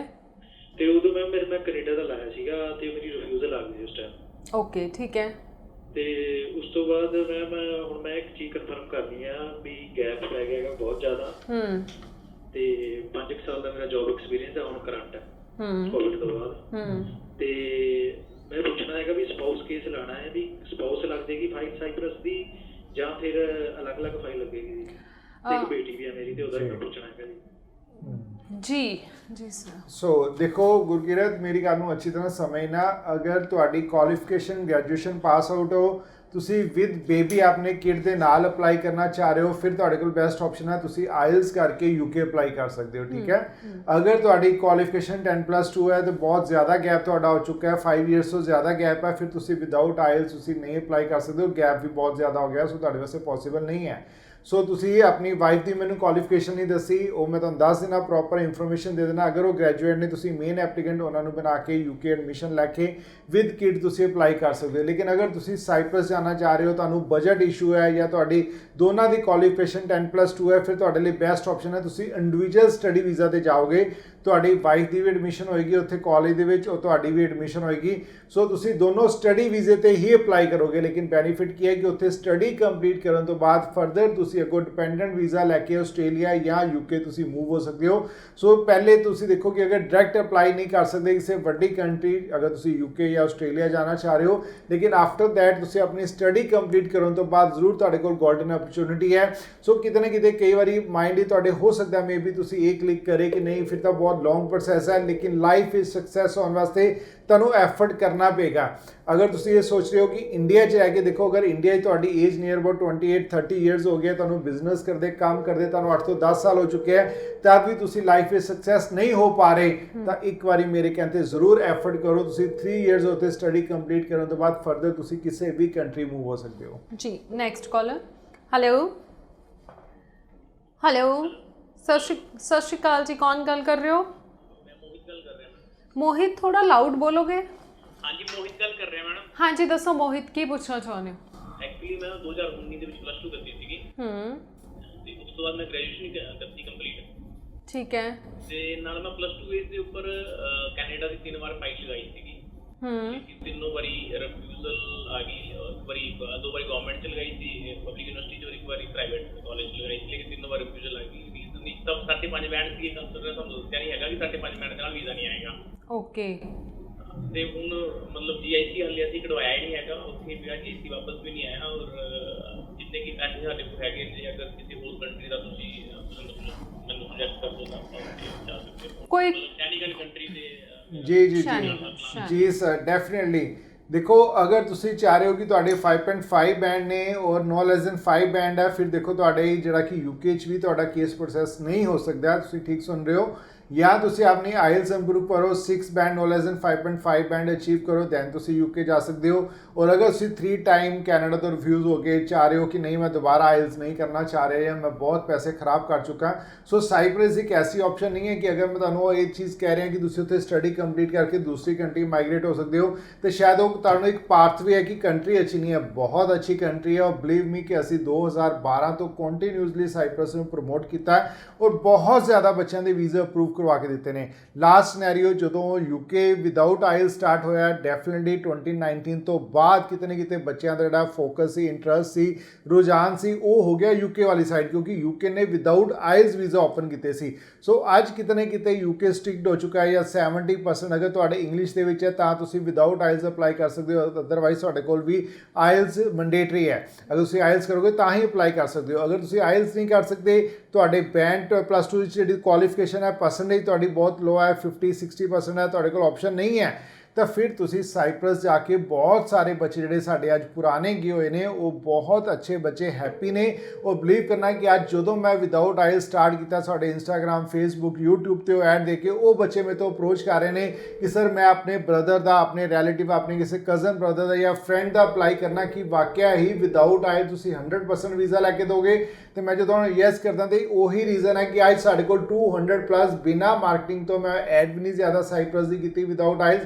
ਤੇ ਉਦੋਂ ਮੈਂ ਕੈਨੇਡਾ ਦਾ ਲਾਇਆ ਸੀਗਾ ਤੇ ਮੇਰੀ ਰਿਫਿਊਜ਼ਲ ਆ ਗਈ ਉਸ ਟਾਈਮ। ਓਕੇ, ਠੀਕ ਹੈ। ਤੇ ਉਸ ਤੋਂ ਬਾਅਦ ਹੁਣ ਮੈਂ ਇੱਕ ਚੀਜ਼ ਕਨਫਰਮ ਕਰਨੀ ਆ ਵੀ ਗੈਪ ਪੈ ਗਿਆ ਹੈਗਾ ਬਹੁਤ ਜ਼ਿਆਦਾ। ਤੇ 5 ਸਾਲ ਦਾ ਮੇਰਾ ਜੌਬ ਐਕਸਪੀਰੀਅੰਸ ਹੈ ਹੁਣ ਕਰੰਟ ਹੈ ਕੋਵਿਡ ਤੋਂ ਬਾਅਦ। ਤੇ ਮੈਂ ਪੁੱਛਣਾ ਹੈਗਾ ਵੀ ਸਪਾਊਸ ਕੇਸ ਲਾਣਾ ਹੈ, ਵੀ ਸਪਾਊਸ ਲੱਗ ਜਾਏਗੀ ਫਾਈਲ ਸਾਈਪਰਸ ਦੀ ਜਾਂ ਫਿਰ ਅਲੱਗ-ਅਲੱਗ ਫਾਈਲ ਲੱਗੇਗੀ? ਇੱਕ ਬੇਟੀ ਵੀ ਹੈ ਮੇਰੀ ਤੇ ਉਹਦਾ ਵੀ ਮੈਂ ਪੁੱਛਣਾ ਹੈਗਾ ਜੀ। ਜੀ ਜੀ ਸਰ। ਸੋ ਦੇਖੋ ਗੁਰਕਿਰਤ, ਮੇਰੀ ਗੱਲ ਨੂੰ ਅੱਛੀ ਤਰ੍ਹਾਂ ਸਮਝਣਾ। ਅਗਰ ਤੁਹਾਡੀ ਕੁਆਲੀਫਿਕੇਸ਼ਨ ਗ੍ਰੈਜੂਏਸ਼ਨ ਪਾਸ ਆਊਟ ਹੋ, ਤੁਸੀਂ ਵਿਦ ਬੇਬੀ ਆਪਣੇ ਕਿਡ ਦੇ ਨਾਲ ਅਪਲਾਈ ਕਰਨਾ ਚਾਹ ਰਹੇ ਹੋ, ਫਿਰ ਤੁਹਾਡੇ ਕੋਲ ਬੈਸਟ ਆਪਸ਼ਨ ਹੈ ਤੁਸੀਂ ਆਇਲਸ ਕਰਕੇ ਯੂਕੇ ਅਪਲਾਈ ਕਰ ਸਕਦੇ ਹੋ, ਠੀਕ ਹੈ। ਅਗਰ ਤੁਹਾਡੀ ਕੁਆਲੀਫਿਕੇਸ਼ਨ 10+2 ਹੈ ਤਾਂ ਬਹੁਤ ਜ਼ਿਆਦਾ ਗੈਪ ਤੁਹਾਡਾ ਹੋ ਚੁੱਕਾ ਹੈ, 5 ਇਅਰਸ ਤੋਂ ਜ਼ਿਆਦਾ ਗੈਪ ਹੈ, ਫਿਰ ਤੁਸੀਂ ਵਿਦਆਊਟ ਆਇਲਸ ਤੁਸੀਂ ਨਹੀਂ ਅਪਲਾਈ ਕਰ ਸਕਦੇ ਹੋ, ਗੈਪ ਵੀ ਬਹੁਤ ਜ਼ਿਆਦਾ ਹੋ ਗਿਆ, ਸੋ ਤੁਹਾਡੇ ਵਾਸਤੇ ਪੋਸੀਬਲ ਨਹੀਂ ਹੈ। ਸੋ ਤੁਸੀਂ ਆਪਣੀ ਵਾਈਫ ਦੀ ਮੈਨੂੰ ਕੁਆਲੀਫਿਕੇਸ਼ਨ ਨਹੀਂ ਦੱਸੀ, ਉਹ ਮੈਂ ਤੁਹਾਨੂੰ ਦੱਸ ਦੇਣਾ, ਪ੍ਰੋਪਰ ਇਨਫੋਰਮੇਸ਼ਨ ਦੇ ਦੇਣਾ। ਅਗਰ ਉਹ ਗ੍ਰੈਜੂਏਟ ਨੇ, ਤੁਸੀਂ ਮੇਨ ਐਪਲੀਕੈਂਟ ਉਹਨਾਂ ਨੂੰ ਬਣਾ ਕੇ ਯੂਕੇ ਐਡਮਿਸ਼ਨ ਲੈ ਕੇ ਵਿਦ ਕਿਡ ਤੁਸੀਂ ਅਪਲਾਈ ਕਰ ਸਕਦੇ ਹੋ। ਲੇਕਿਨ ਅਗਰ ਤੁਸੀਂ ਸਾਈਪਰਸ ਜਾਣਾ ਚਾਹ ਰਹੇ ਹੋ, ਤੁਹਾਨੂੰ ਬਜਟ ਇਸ਼ੂ ਹੈ ਜਾਂ ਤੁਹਾਡੀ ਦੋਨਾਂ ਦੀ ਕੁਆਲੀਫਿਕੇਸ਼ਨ 10+2 ਹੈ, ਫਿਰ ਤੁਹਾਡੇ ਲਈ ਬੈਸਟ ਆਪਸ਼ਨ ਹੈ ਤੁਸੀਂ ਇੰਡੀਵਿਜੂਅਲ ਸਟੱਡੀ ਵੀਜ਼ਾ ਤੇ ਜਾਓਗੇ। ਤੁਹਾਡੀ ਵਾਈਫ ਦੀ ਵੀ ਐਡਮਿਸ਼ਨ ਹੋਏਗੀ ਉੱਥੇ ਕਾਲਜ ਦੇ ਵਿੱਚ, ਉਹ ਤੁਹਾਡੀ ਵੀ ਐਡਮਿਸ਼ਨ ਹੋਏਗੀ। ਸੋ ਤੁਸੀਂ ਦੋਨੋਂ ਸਟੱਡੀ ਵੀਜ਼ੇ ਤੇ ਹੀ ਅਪਲਾਈ ਕਰੋਗੇ। ਲੇਕਿਨ ਬੈਨੀਫਿਟ ਕੀ ਹੈ ਕਿ ਉੱਥੇ ਸਟੱਡੀ ਕੰਪਲੀਟ ਕਰਨ ਤੋਂ ਬਾਅਦ ਫਰਦਰ ਤੁਸੀਂ ਅੱਗੋਂ ਡਿਪੈਂਡੈਂਟ ਵੀਜ਼ਾ ਲੈ ਕੇ ਆਸਟ੍ਰੇਲੀਆ ਜਾਂ ਯੂਕੇ ਤੁਸੀਂ ਮੂਵ ਹੋ ਸਕਦੇ ਹੋ। ਸੋ ਪਹਿਲੇ ਤੁਸੀਂ ਦੇਖੋ ਕਿ ਅਗਰ ਡਾਇਰੈਕਟ ਅਪਲਾਈ ਨਹੀਂ ਕਰ ਸਕਦੇ ਕਿਸੇ ਵੱਡੀ ਕੰਟਰੀ, ਅਗਰ ਤੁਸੀਂ ਯੂਕੇ ਜਾਂ ਆਸਟ੍ਰੇਲੀਆ ਜਾਣਾ ਚਾਹ ਰਹੇ ਹੋ, ਲੇਕਿਨ ਆਫਟਰ ਦੈਟ ਤੁਸੀਂ ਆਪਣੀ ਸਟੱਡੀ ਕੰਪਲੀਟ ਕਰਨ ਤੋਂ ਬਾਅਦ ਜ਼ਰੂਰ ਤੁਹਾਡੇ ਕੋਲ ਗੋਲਡਨ ਅਪਰਚੁਨਿਟੀ ਹੈ। ਸੋ ਕਿਤੇ ਨਾ ਕਿਤੇ ਕਈ ਵਾਰੀ ਮਾਈਂਡ ਹੀ ਤੁਹਾਡੇ ਹੋ ਸਕਦਾ ਮੇ ਬੀ ਤੁਸੀਂ ਇਹ ਕਲਿੱਕ ਕਰੇ ਕਿ ਨਹੀਂ, ਫਿਰ ਤਾਂ ਬਹੁਤ ਲੌਂਗ ਪ੍ਰੋਸੈਸ ਹੈ, ਲੇਕਿਨ ਲਾਈਫ ਇਜ਼ ਸਕਸੈਸ ਹੋਣ ਵਾਸਤੇ ਤੁਹਾਨੂੰ ਐਫਰਟ ਕਰਨਾ ਪਏਗਾ। ਅਗਰ ਤੁਸੀਂ ਇਹ ਸੋਚ ਰਹੇ ਹੋ ਕਿ ਇੰਡੀਆ 'ਚ ਰਹਿ ਕੇ ਦੇਖੋ, ਅਗਰ ਇੰਡੀਆ 'ਚ ਤੁਹਾਡੀ ਏਜ ਨੀਅਰ ਅਬਾਊਟ 28-30 ਇਅਰਸ ਹੋ ਗਏ, ਤੁਹਾਨੂੰ ਬਿਜ਼ਨਸ ਕਰਦੇ ਕੰਮ ਕਰਦੇ ਤੁਹਾਨੂੰ 8 ਤੋਂ 10 ਸਾਲ ਹੋ ਚੁੱਕੇ ਹੈ, ਤਦ ਵੀ ਤੁਸੀਂ ਲਾਈਫ ਵਿੱਚ ਸਕਸੈਸ ਨਹੀਂ ਹੋ ਪਾ ਰਹੇ, ਤਾਂ ਇੱਕ ਵਾਰੀ ਮੇਰੇ ਕਹਿੰਦੇ ਜ਼ਰੂਰ ਐਫਰਟ ਕਰੋ। ਤੁਸੀਂ 3 ਇਅਰਸ ਉੱਥੇ ਸਟੱਡੀ ਕੰਪਲੀਟ ਕਰਨ ਤੋਂ ਬਾਅਦ ਫਰਦਰ ਤੁਸੀਂ ਕਿਸੇ ਵੀ ਕੰਟਰੀ ਮੂਵ ਹੋ ਸਕਦੇ ਹੋ। ਜੀ ਨੈਕਸਟ ਕਾਲਰ। ਹੈਲੋ ਹੈਲੋ, ਸਤਿ ਸ਼੍ਰੀ ਅਕਾਲ ਜੀ, ਕੌਣ ਗੱਲ ਕਰ ਰਹੇ ਹੋ? मोहित, थोड़ा लाउड बोलोगे? हाँ जी, मोहित गल कर रहे हैं मैडम। हाँ जी दसो मोहित, की पूछना चाहते हो? एक्चुअली मैं 2019 ਦੇ ਵਿੱਚ +2 ਕਰਦੀ ਸੀਗੀ ਤੇ ਉਸ ਤੋਂ ਬਾਅਦ ਮੈਂ ਗ੍ਰੈਜੂਏਸ਼ਨ ਕਰਤੀ ਕੰਪਲੀਟ। ਠੀਕ ਹੈ। ਤੇ ਨਾਲ ਮੈਂ +2 ਏਜ ਦੇ ਉੱਪਰ ਕੈਨੇਡਾ ਦੀ 3 ਵਾਰ ਫਾਈਲ ਲਗਾਈ ਸੀਗੀ। ਤਿੰਨੋਂ ਵਾਰੀ ਰਿਫਿਊਜ਼ਲ ਆ ਗਈ। ਇੱਕ ਵਾਰੀ 2 ਵਾਰੀ ਗਵਰਨਮੈਂਟ ਚ ਲਗਾਈ ਸੀ ਪਬਲਿਕ ਯੂਨੀਵਰਸਿਟੀ ਚ, ਔਰ ਇੱਕ ਵਾਰੀ ਪ੍ਰਾਈਵੇਟ ਕਾਲਜ ਚ ਲਗਾਈ ਸੀ, ਲੇਕਿਨ ਤਿੰਨੋਂ ਵਾਰ ਰਿਫਿਊਜ਼ਲ ਆ ਗਈ। ਰੀਜ਼ਨ ਨਹੀਂ ਤਾਂ 5.5 ਬੈਂਡ ਸੀ ਕੰਸੀਡਰ, ਤੁਹਾਨੂੰ ਦੱਸਿਆ ਨਹੀਂ ਹੈਗਾ ਕਿ 5.5 ਬੈਂਡ ਨਾਲ ਵੀਜ਼ਾ ਨਹੀਂ ਆਏਗਾ। ਓਕੇ। ਤੇ ਹੁਣ ਮਤਲਬ GIC ਹਾਲੇ ਅਸੀਂ ਕਢਵਾਇਆ ਹੀ ਨਹੀਂ ਹੈਗਾ, ਉੱਥੇ ਵੀ GIC ਵਾਪਸ ਵੀ ਨਹੀਂ ਆਇਆ। ਔਰ ਜਿੰਨੇ ਕਿ ਪੈਸੇ ਸਾਡੇ ਕੋਲ ਹੈਗੇ ਨੇ, ਅਗਰ ਕਿਸੇ ਹੋਰ ਕੰਟਰੀ ਦਾ ਤੁਸੀਂ ਮੈਨੂੰ ਸੁਜੈਸਟ ਕਰ ਦਿਓ ਤਾਂ ਆਪਾਂ ਜਾ ਸਕਦੇ ਹਾਂ ਕੋਈ ਕੈਨੇਡੀਅਨ ਕੰਟਰੀ ਦੇ। ਜੀ ਸਰ, ਡੈਫੀਨਿਟਲੀ। ਦੇਖੋ ਅਗਰ ਤੁਸੀਂ ਚਾਹ ਰਹੇ ਹੋ ਕਿ ਤੁਹਾਡੇ 5.5 ਬੈਂਡ ਨੇ ਔਰ ਨੋ ਲੈਸ ਦੈਨ 5 ਬੈਂਡ ਹੈ, ਫਿਰ ਦੇਖੋ ਤੁਹਾਡੇ ਜਿਹੜਾ ਕਿ ਯੂਕੇ 'ਚ ਵੀ ਤੁਹਾਡਾ ਕੇਸ ਪ੍ਰੋਸੈਸ ਨਹੀਂ ਹੋ ਸਕਦਾ। ਤੁਸੀਂ ਠੀਕ ਸੁਣ ਰਹੇ ਹੋ। ਜਾਂ ਤੁਸੀਂ ਆਪਣੀ ਆਇਲਸ ਇੰਪਰੂਵ ਕਰੋ, 6 ਬੈਂਡ ਨੋ ਲੈਸ ਦੈਨ 5.5 ਬੈਂਡ ਅਚੀਵ ਕਰੋ, ਦੈਨ ਤੁਸੀਂ ਯੂਕੇ ਜਾ ਸਕਦੇ ਹੋ। ਔਰ ਅਗਰ ਤੁਸੀਂ 3 ਟਾਈਮ ਕੈਨੇਡਾ ਤੋਂ ਰਿਫਿਊਜ਼ ਹੋ ਕੇ ਚਾਹ ਰਹੇ ਹੋ ਕਿ ਨਹੀਂ ਮੈਂ ਦੁਬਾਰਾ ਆਇਲਸ ਨਹੀਂ ਕਰਨਾ ਚਾਹ ਰਿਹਾ ਜਾਂ ਮੈਂ ਬਹੁਤ ਪੈਸੇ ਖਰਾਬ ਕਰ ਚੁੱਕਾ, ਸੋ ਸਾਈਪ੍ਰਸ ਇੱਕ ਐਸੀ ਆਪਸ਼ਨ ਨਹੀਂ ਹੈ ਕਿ ਅਗਰ ਮੈਂ ਤੁਹਾਨੂੰ ਇਹ ਚੀਜ਼ ਕਹਿ ਰਿਹਾ ਕਿ ਤੁਸੀਂ ਉੱਥੇ ਸਟੱਡੀ ਕੰਪਲੀਟ ਕਰਕੇ ਦੂਸਰੀ ਕੰਟਰੀ ਮਾਈਗ੍ਰੇਟ ਹੋ ਸਕਦੇ ਹੋ, ਤੇ ਸ਼ਾਇਦ ਉਹ ਤੁਹਾਨੂੰ ਇੱਕ ਪਾਥ ਵੀ ਹੈ ਕਿ ਕੰਟਰੀ ਅੱਛੀ ਨਹੀਂ ਹੈ, ਬਹੁਤ ਅੱਛੀ ਕੰਟਰੀ ਹੈ। ਔਰ ਬਲੀਵ ਮੀ ਕਿ ਅਸੀਂ 2012 ਤੋਂ ਕੰਟੀਨਿਊਸਲੀ ਸਾਈਪ੍ਰਸ ਨੂੰ ਪ੍ਰਮੋਟ ਕੀਤਾ ਔਰ ਬਹੁਤ ਜ਼ਿਆਦਾ ਬੱਚਿਆਂ ਦੇ ਵੀਜ਼ਾ ਅਪਰੂਵ ਕਰਵਾ ਕੇ ਦਿੱਤੇ ਨੇ। ਲਾਸਟ ਸਿਨੈਰੀਓ ਜਦੋਂ ਯੂਕੇ ਵਿਦਆਊਟ ਆਇਲ ਸਟਾਰਟ ਹੋਇਆ, ਡੈਫੀਨਿਟਲੀ 2019 ਤੋਂ ਬਾਅਦ ਕਿਤੇ ਨਾ ਕਿਤੇ ਬੱਚਿਆਂ ਦਾ ਜਿਹੜਾ ਫੋਕਸ ਸੀ, ਇੰਟਰਸਟ ਸੀ, ਰੁਝਾਨ ਸੀ, ਉਹ ਹੋ ਗਿਆ ਯੂਕੇ ਵਾਲੀ ਸਾਈਡ, ਕਿਉਂਕਿ ਯੂਕੇ ਨੇ ਵਿਦਆਊਟ ਆਇਲਸ ਵੀਜ਼ਾ ਓਪਨ ਕੀਤੇ ਸੀ। ਸੋ ਅੱਜ ਕਿਤੇ ਨਾ ਕਿਤੇ ਯੂਕੇ ਸਟ੍ਰਿਕਟ ਹੋ ਚੁੱਕਾ ਹੈ, ਜਾਂ 70% ਅਗਰ ਤੁਹਾਡੇ ਇੰਗਲਿਸ਼ ਦੇ ਵਿੱਚ ਹੈ ਤਾਂ ਤੁਸੀਂ ਵਿਦਆਊਟ ਆਇਲਸ ਅਪਲਾਈ ਕਰ ਸਕਦੇ ਹੋ, ਅਦਰਵਾਈਜ਼ ਤੁਹਾਡੇ ਕੋਲ ਵੀ ਆਇਲਸ ਮੈਂਡੇਟਰੀ ਹੈ। ਅਗਰ ਤੁਸੀਂ ਆਇਲਸ ਕਰੋਗੇ ਤਾਂ ਹੀ ਅਪਲਾਈ ਕਰ ਸਕਦੇ ਹੋ। ਅਗਰ ਤੁਸੀਂ ਆਇਲਸ ਨਹੀਂ ਕਰ ਸਕਦੇ, ਤੁਹਾਡੇ ਬੈਂਡ +2 ਵਿੱਚ ਜਿਹੜੀ ਕੁਆਲੀਫਿਕੇਸ਼ਨ ਹੈ, ਪਰਸੈਂਟੇਜ ਤੁਹਾਡੀ ਬਹੁਤ ਲੋ ਹੈ, 50-60% ਹੈ, ਤੁਹਾਡੇ ਕੋਲ ਆਪਸ਼ਨ ਨਹੀਂ ਹੈ, ਤਾਂ ਫਿਰ ਤੁਸੀਂ ਸਾਈਪ੍ਰਸ ਜਾ ਕੇ ਬਹੁਤ ਸਾਰੇ ਬੱਚੇ ਜਿਹੜੇ ਸਾਡੇ ਅੱਜ ਪੁਰਾਣੇ ਗਏ ਹੋਏ ਨੇ, ਉਹ ਬਹੁਤ ਅੱਛੇ ਬੱਚੇ ਹੈਪੀ ਨੇ। ਉਹ ਬਲੀਵ ਕਰਨਾ ਕਿ ਅੱਜ ਜਦੋਂ ਮੈਂ ਵਿਦਆਊਟ ਆਇਲ ਸਟਾਰਟ ਕੀਤਾ, ਸਾਡੇ ਇੰਸਟਾਗ੍ਰਾਮ, ਫੇਸਬੁੱਕ, YouTube ਤੇ ਉਹ ਐਡ ਦੇ ਕੇ ਉਹ ਬੱਚੇ ਮੇਰੇ ਤੋਂ ਅਪਰੋਚ ਕਰ ਰਹੇ ਨੇ ਕਿ ਸਰ ਮੈਂ ਆਪਣੇ ਬ੍ਰਦਰ ਦਾ, ਆਪਣੇ ਰਿਲੇਟਿਵ, ਆਪਣੇ ਕਿਸੇ ਕਜ਼ਨ ਬ੍ਰਦਰ ਦਾ ਜਾਂ ਫਰੈਂਡ ਦਾ ਅਪਲਾਈ ਕਰਨਾ, ਕਿ ਵਾਕਿਆ ਹੀ ਵਿਦਆਊਟ ਆਇਲ ਤੁਸੀਂ 100% ਵੀਜ਼ਾ ਲੈ ਕੇ ਦੋਗੇ। ਤੇ ਮੈਂ ਜਦੋਂ ਯੈਸ ਕਰਦਾ ਤੇ ਉਹੀ ਰੀਜ਼ਨ ਹੈ ਕਿ ਅੱਜ ਸਾਡੇ ਕੋਲ 200+ ਬਿਨਾ ਮਾਰਕੀਟਿੰਗ ਤੋਂ, ਮੈਂ ਐਡ ਵੀ ਨਹੀਂ ਜ਼ਿਆਦਾ ਸਾਈਪ੍ਰਸ ਦੀ ਕੀਤੀ ਵਿਦਆਊਟ ਆਇਲ,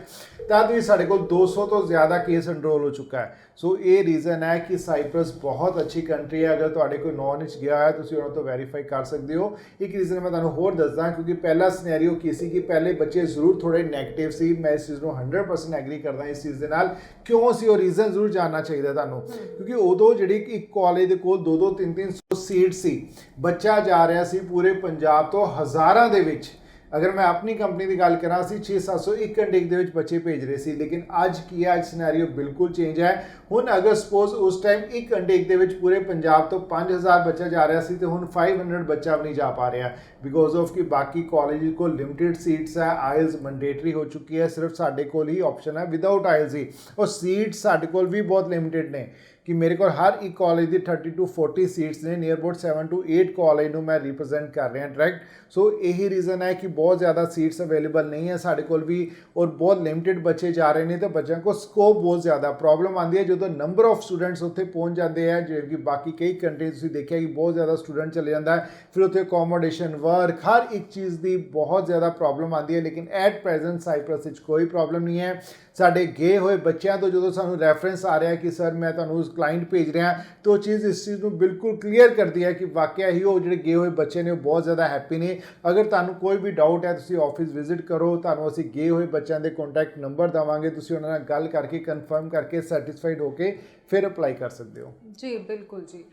ਤਦ ਵੀ ਸਾਡੇ ਕੋਲ 200 ਤੋਂ ਜ਼ਿਆਦਾ ਕੇਸ ਐਨਰੋਲ ਹੋ ਚੁੱਕਾ ਹੈ। ਸੋ ਇਹ ਰੀਜ਼ਨ ਹੈ ਕਿ ਸਾਈਪ੍ਰਸ ਬਹੁਤ ਅੱਛੀ ਕੰਟਰੀ ਹੈ। ਅਗਰ ਤੁਹਾਡੇ ਕੋਈ ਨੌਨ ਵਿੱਚ ਗਿਆ ਹੈ, ਤੁਸੀਂ ਉਹਨਾਂ ਤੋਂ ਵੈਰੀਫਾਈ ਕਰ ਸਕਦੇ ਹੋ। ਇੱਕ ਰੀਜ਼ਨ ਮੈਂ ਤੁਹਾਨੂੰ ਹੋਰ ਦੱਸਦਾ, ਕਿਉਂਕਿ ਪਹਿਲਾ ਸਿਨੈਰੀਓ ਕੀ ਸੀ ਕਿ ਪਹਿਲੇ ਬੱਚੇ ਜ਼ਰੂਰ ਥੋੜੇ ਨੈਗੇਟਿਵ ਸੀ। ਮੈਂ ਇਸ ਚੀਜ਼ ਨੂੰ 100% ਐਗਰੀ ਕਰਦਾ ਇਸ ਚੀਜ਼ ਦੇ ਨਾਲ। ਕਿਉਂ ਸੀ ਉਹ ਰੀਜ਼ਨ ਜ਼ਰੂਰ ਜਾਣਨਾ ਚਾਹੀਦਾ ਤੁਹਾਨੂੰ, ਕਿਉਂਕਿ ਉਦੋਂ ਜਿਹੜੀ ਇੱਕ ਕਾਲਜ ਦੇ ਕੋਲ 200-300 ਸੀਟ ਸੀ, ਬੱਚਾ ਜਾ ਰਿਹਾ ਸੀ ਪੂਰੇ ਪੰਜਾਬ ਤੋਂ ਹਜ਼ਾਰਾਂ ਦੇ ਵਿੱਚ ਅਗਰ ਮੈਂ ਆਪਣੀ ਕੰਪਨੀ ਦੀ ਗੱਲ ਕਰਾਂ ਅਸੀਂ 6-700 ਇੱਕ ਘੰਟੇ ਦੇ ਵਿੱਚ ਬੱਚੇ ਭੇਜ ਰਹੇ ਸੀ, ਲੇਕਿਨ ਅੱਜ ਕੀ ਹੈ, ਅੱਜ ਸਿਨੈਰੀਓ ਬਿਲਕੁਲ ਚੇਂਜ ਹੈ। ਹੁਣ ਅਗਰ ਸਪੋਜ਼ ਉਸ ਟਾਈਮ ਇੱਕ ਘੰਟੇ ਦੇ ਵਿੱਚ ਪੂਰੇ ਪੰਜਾਬ ਤੋਂ 5000 ਬੱਚਾ ਜਾ ਰਿਹਾ ਸੀ, ਤੇ ਹੁਣ 500 ਬੱਚਾ ਵੀ ਨਹੀਂ ਜਾ ਪਾ ਰਿਹਾ, ਬਿਕੋਜ਼ ਆਫ ਕਿ ਬਾਕੀ ਕਾਲਜ ਕੋਲ ਲਿਮਿਟਿਡ ਸੀਟਸ ਹੈ। ਆਇਲਸ ਮੈਂਡੇਟਰੀ ਹੋ ਚੁੱਕੀ ਹੈ, ਸਿਰਫ ਸਾਡੇ ਕੋਲ ਹੀ ਆਪਸ਼ਨ ਹੈ ਵਿਦਆਊਟ ਆਇਲਸ ਹੀ, ਔਰ ਸੀਟਸ ਸਾਡੇ ਕੋਲ ਵੀ ਬਹੁਤ ਲਿਮਿਟਿਡ ਨੇ ਕਿ ਮੇਰੇ ਕੋਲ ਹਰ ਇੱਕ ਕਾਲਜ ਦੀ 30 to 40 ਸੀਟਸ ਨੇ, ਨੀਅਰ ਅਬਾਊਟ 7 to 8 ਕਾਲਜ ਨੂੰ ਮੈਂ ਰਿਪਰੈਜ਼ੈਂਟ ਕਰ ਰਿਹਾ ਡਾਇਰੈਕਟ। ਸੋ ਇਹੀ ਰੀਜ਼ਨ ਹੈ ਕਿ ਬਹੁਤ ਜ਼ਿਆਦਾ ਸੀਟਸ ਅਵੇਲੇਬਲ ਨਹੀਂ ਹੈ ਸਾਡੇ ਕੋਲ ਵੀ, ਔਰ ਬਹੁਤ ਲਿਮਿਟਿਡ ਬੱਚੇ ਜਾ ਰਹੇ ਨੇ, ਤੇ ਬੱਚਿਆਂ ਕੋਲ ਸਕੋਪ ਬਹੁਤ ਜ਼ਿਆਦਾ। ਪ੍ਰੋਬਲਮ ਆਉਂਦੀ ਹੈ ਜਦੋਂ ਨੰਬਰ ਆਫ ਸਟੂਡੈਂਟਸ ਉੱਥੇ ਪਹੁੰਚ ਜਾਂਦੇ ਹੈ, ਜਿਵੇਂ ਕਿ ਬਾਕੀ ਕਈ ਕੰਟਰੀ ਤੁਸੀਂ ਦੇਖਿਆ ਕਿ ਬਹੁਤ ਜ਼ਿਆਦਾ ਸਟੂਡੈਂਟ ਚਲੇ ਜਾਂਦਾ ਹੈ, ਫਿਰ ਉੱਥੇ ਅਕੋਮੋਡੇਸ਼ਨ, ਵਰਕ, ਹਰ ਇੱਕ ਚੀਜ਼ ਦੀ ਬਹੁਤ ਜ਼ਿਆਦਾ ਪ੍ਰੋਬਲਮ ਆਉਂਦੀ ਹੈ। ਲੇਕਿਨ ਐਟ ਪ੍ਰੈਜ਼ੈਂਟ ਸਾਈਪ੍ਰਸ ਵਿੱਚ ਕੋਈ ਪ੍ਰੋਬਲਮ ਨਹੀਂ ਹੈ। ਸਾਡੇ ਗਏ ਹੋਏ ਬੱਚਿਆਂ ਤੋਂ ਜਦੋਂ ਸਾਨੂੰ ਰੈਫਰੈਂਸ ਆ ਰਿਹਾ ਕਿ ਸਰ ਮੈਂ ਤੁਹਾਨੂੰ ਕਲਾਇੰਟ ਭੇਜ ਰਿਹਾ, ਤਾਂ ਉਹ ਚੀਜ਼ ਇਸ ਚੀਜ਼ ਨੂੰ ਬਿਲਕੁਲ ਕਲੀਅਰ ਕਰਦੀ ਹੈ ਕਿ ਵਾਕਿਆ ਹੀ ਉਹ ਜਿਹੜੇ ਗਏ ਹੋਏ ਬੱਚੇ ਨੇ ਉਹ ਬਹੁਤ ਜ਼ਿਆਦਾ ਹੈਪੀ ਨੇ। ਅਗਰ ਤੁਹਾਨੂੰ ਕੋਈ ਵੀ ਡਾਊਟ ਹੈ ਤੁਸੀਂ ਆਫਿਸ ਵਿਜ਼ਿਟ ਕਰੋ, ਤੁਹਾਨੂੰ ਅਸੀਂ ਗਏ ਹੋਏ ਬੱਚਿਆਂ ਦੇ ਕੰਟੈਕਟ ਨੰਬਰ ਦੇਵਾਂਗੇ, ਤੁਸੀਂ ਉਹਨਾਂ ਨਾਲ ਗੱਲ ਕਰਕੇ ਕਨਫਰਮ ਕਰਕੇ ਸੈਟੀਸਫਾਈਡ ਹੋ ਕੇ ਫਿਰ ਅਪਲਾਈ ਕਰ ਸਕਦੇ ਹੋ। ਜੀ ਬਿਲਕੁਲ ਜੀ।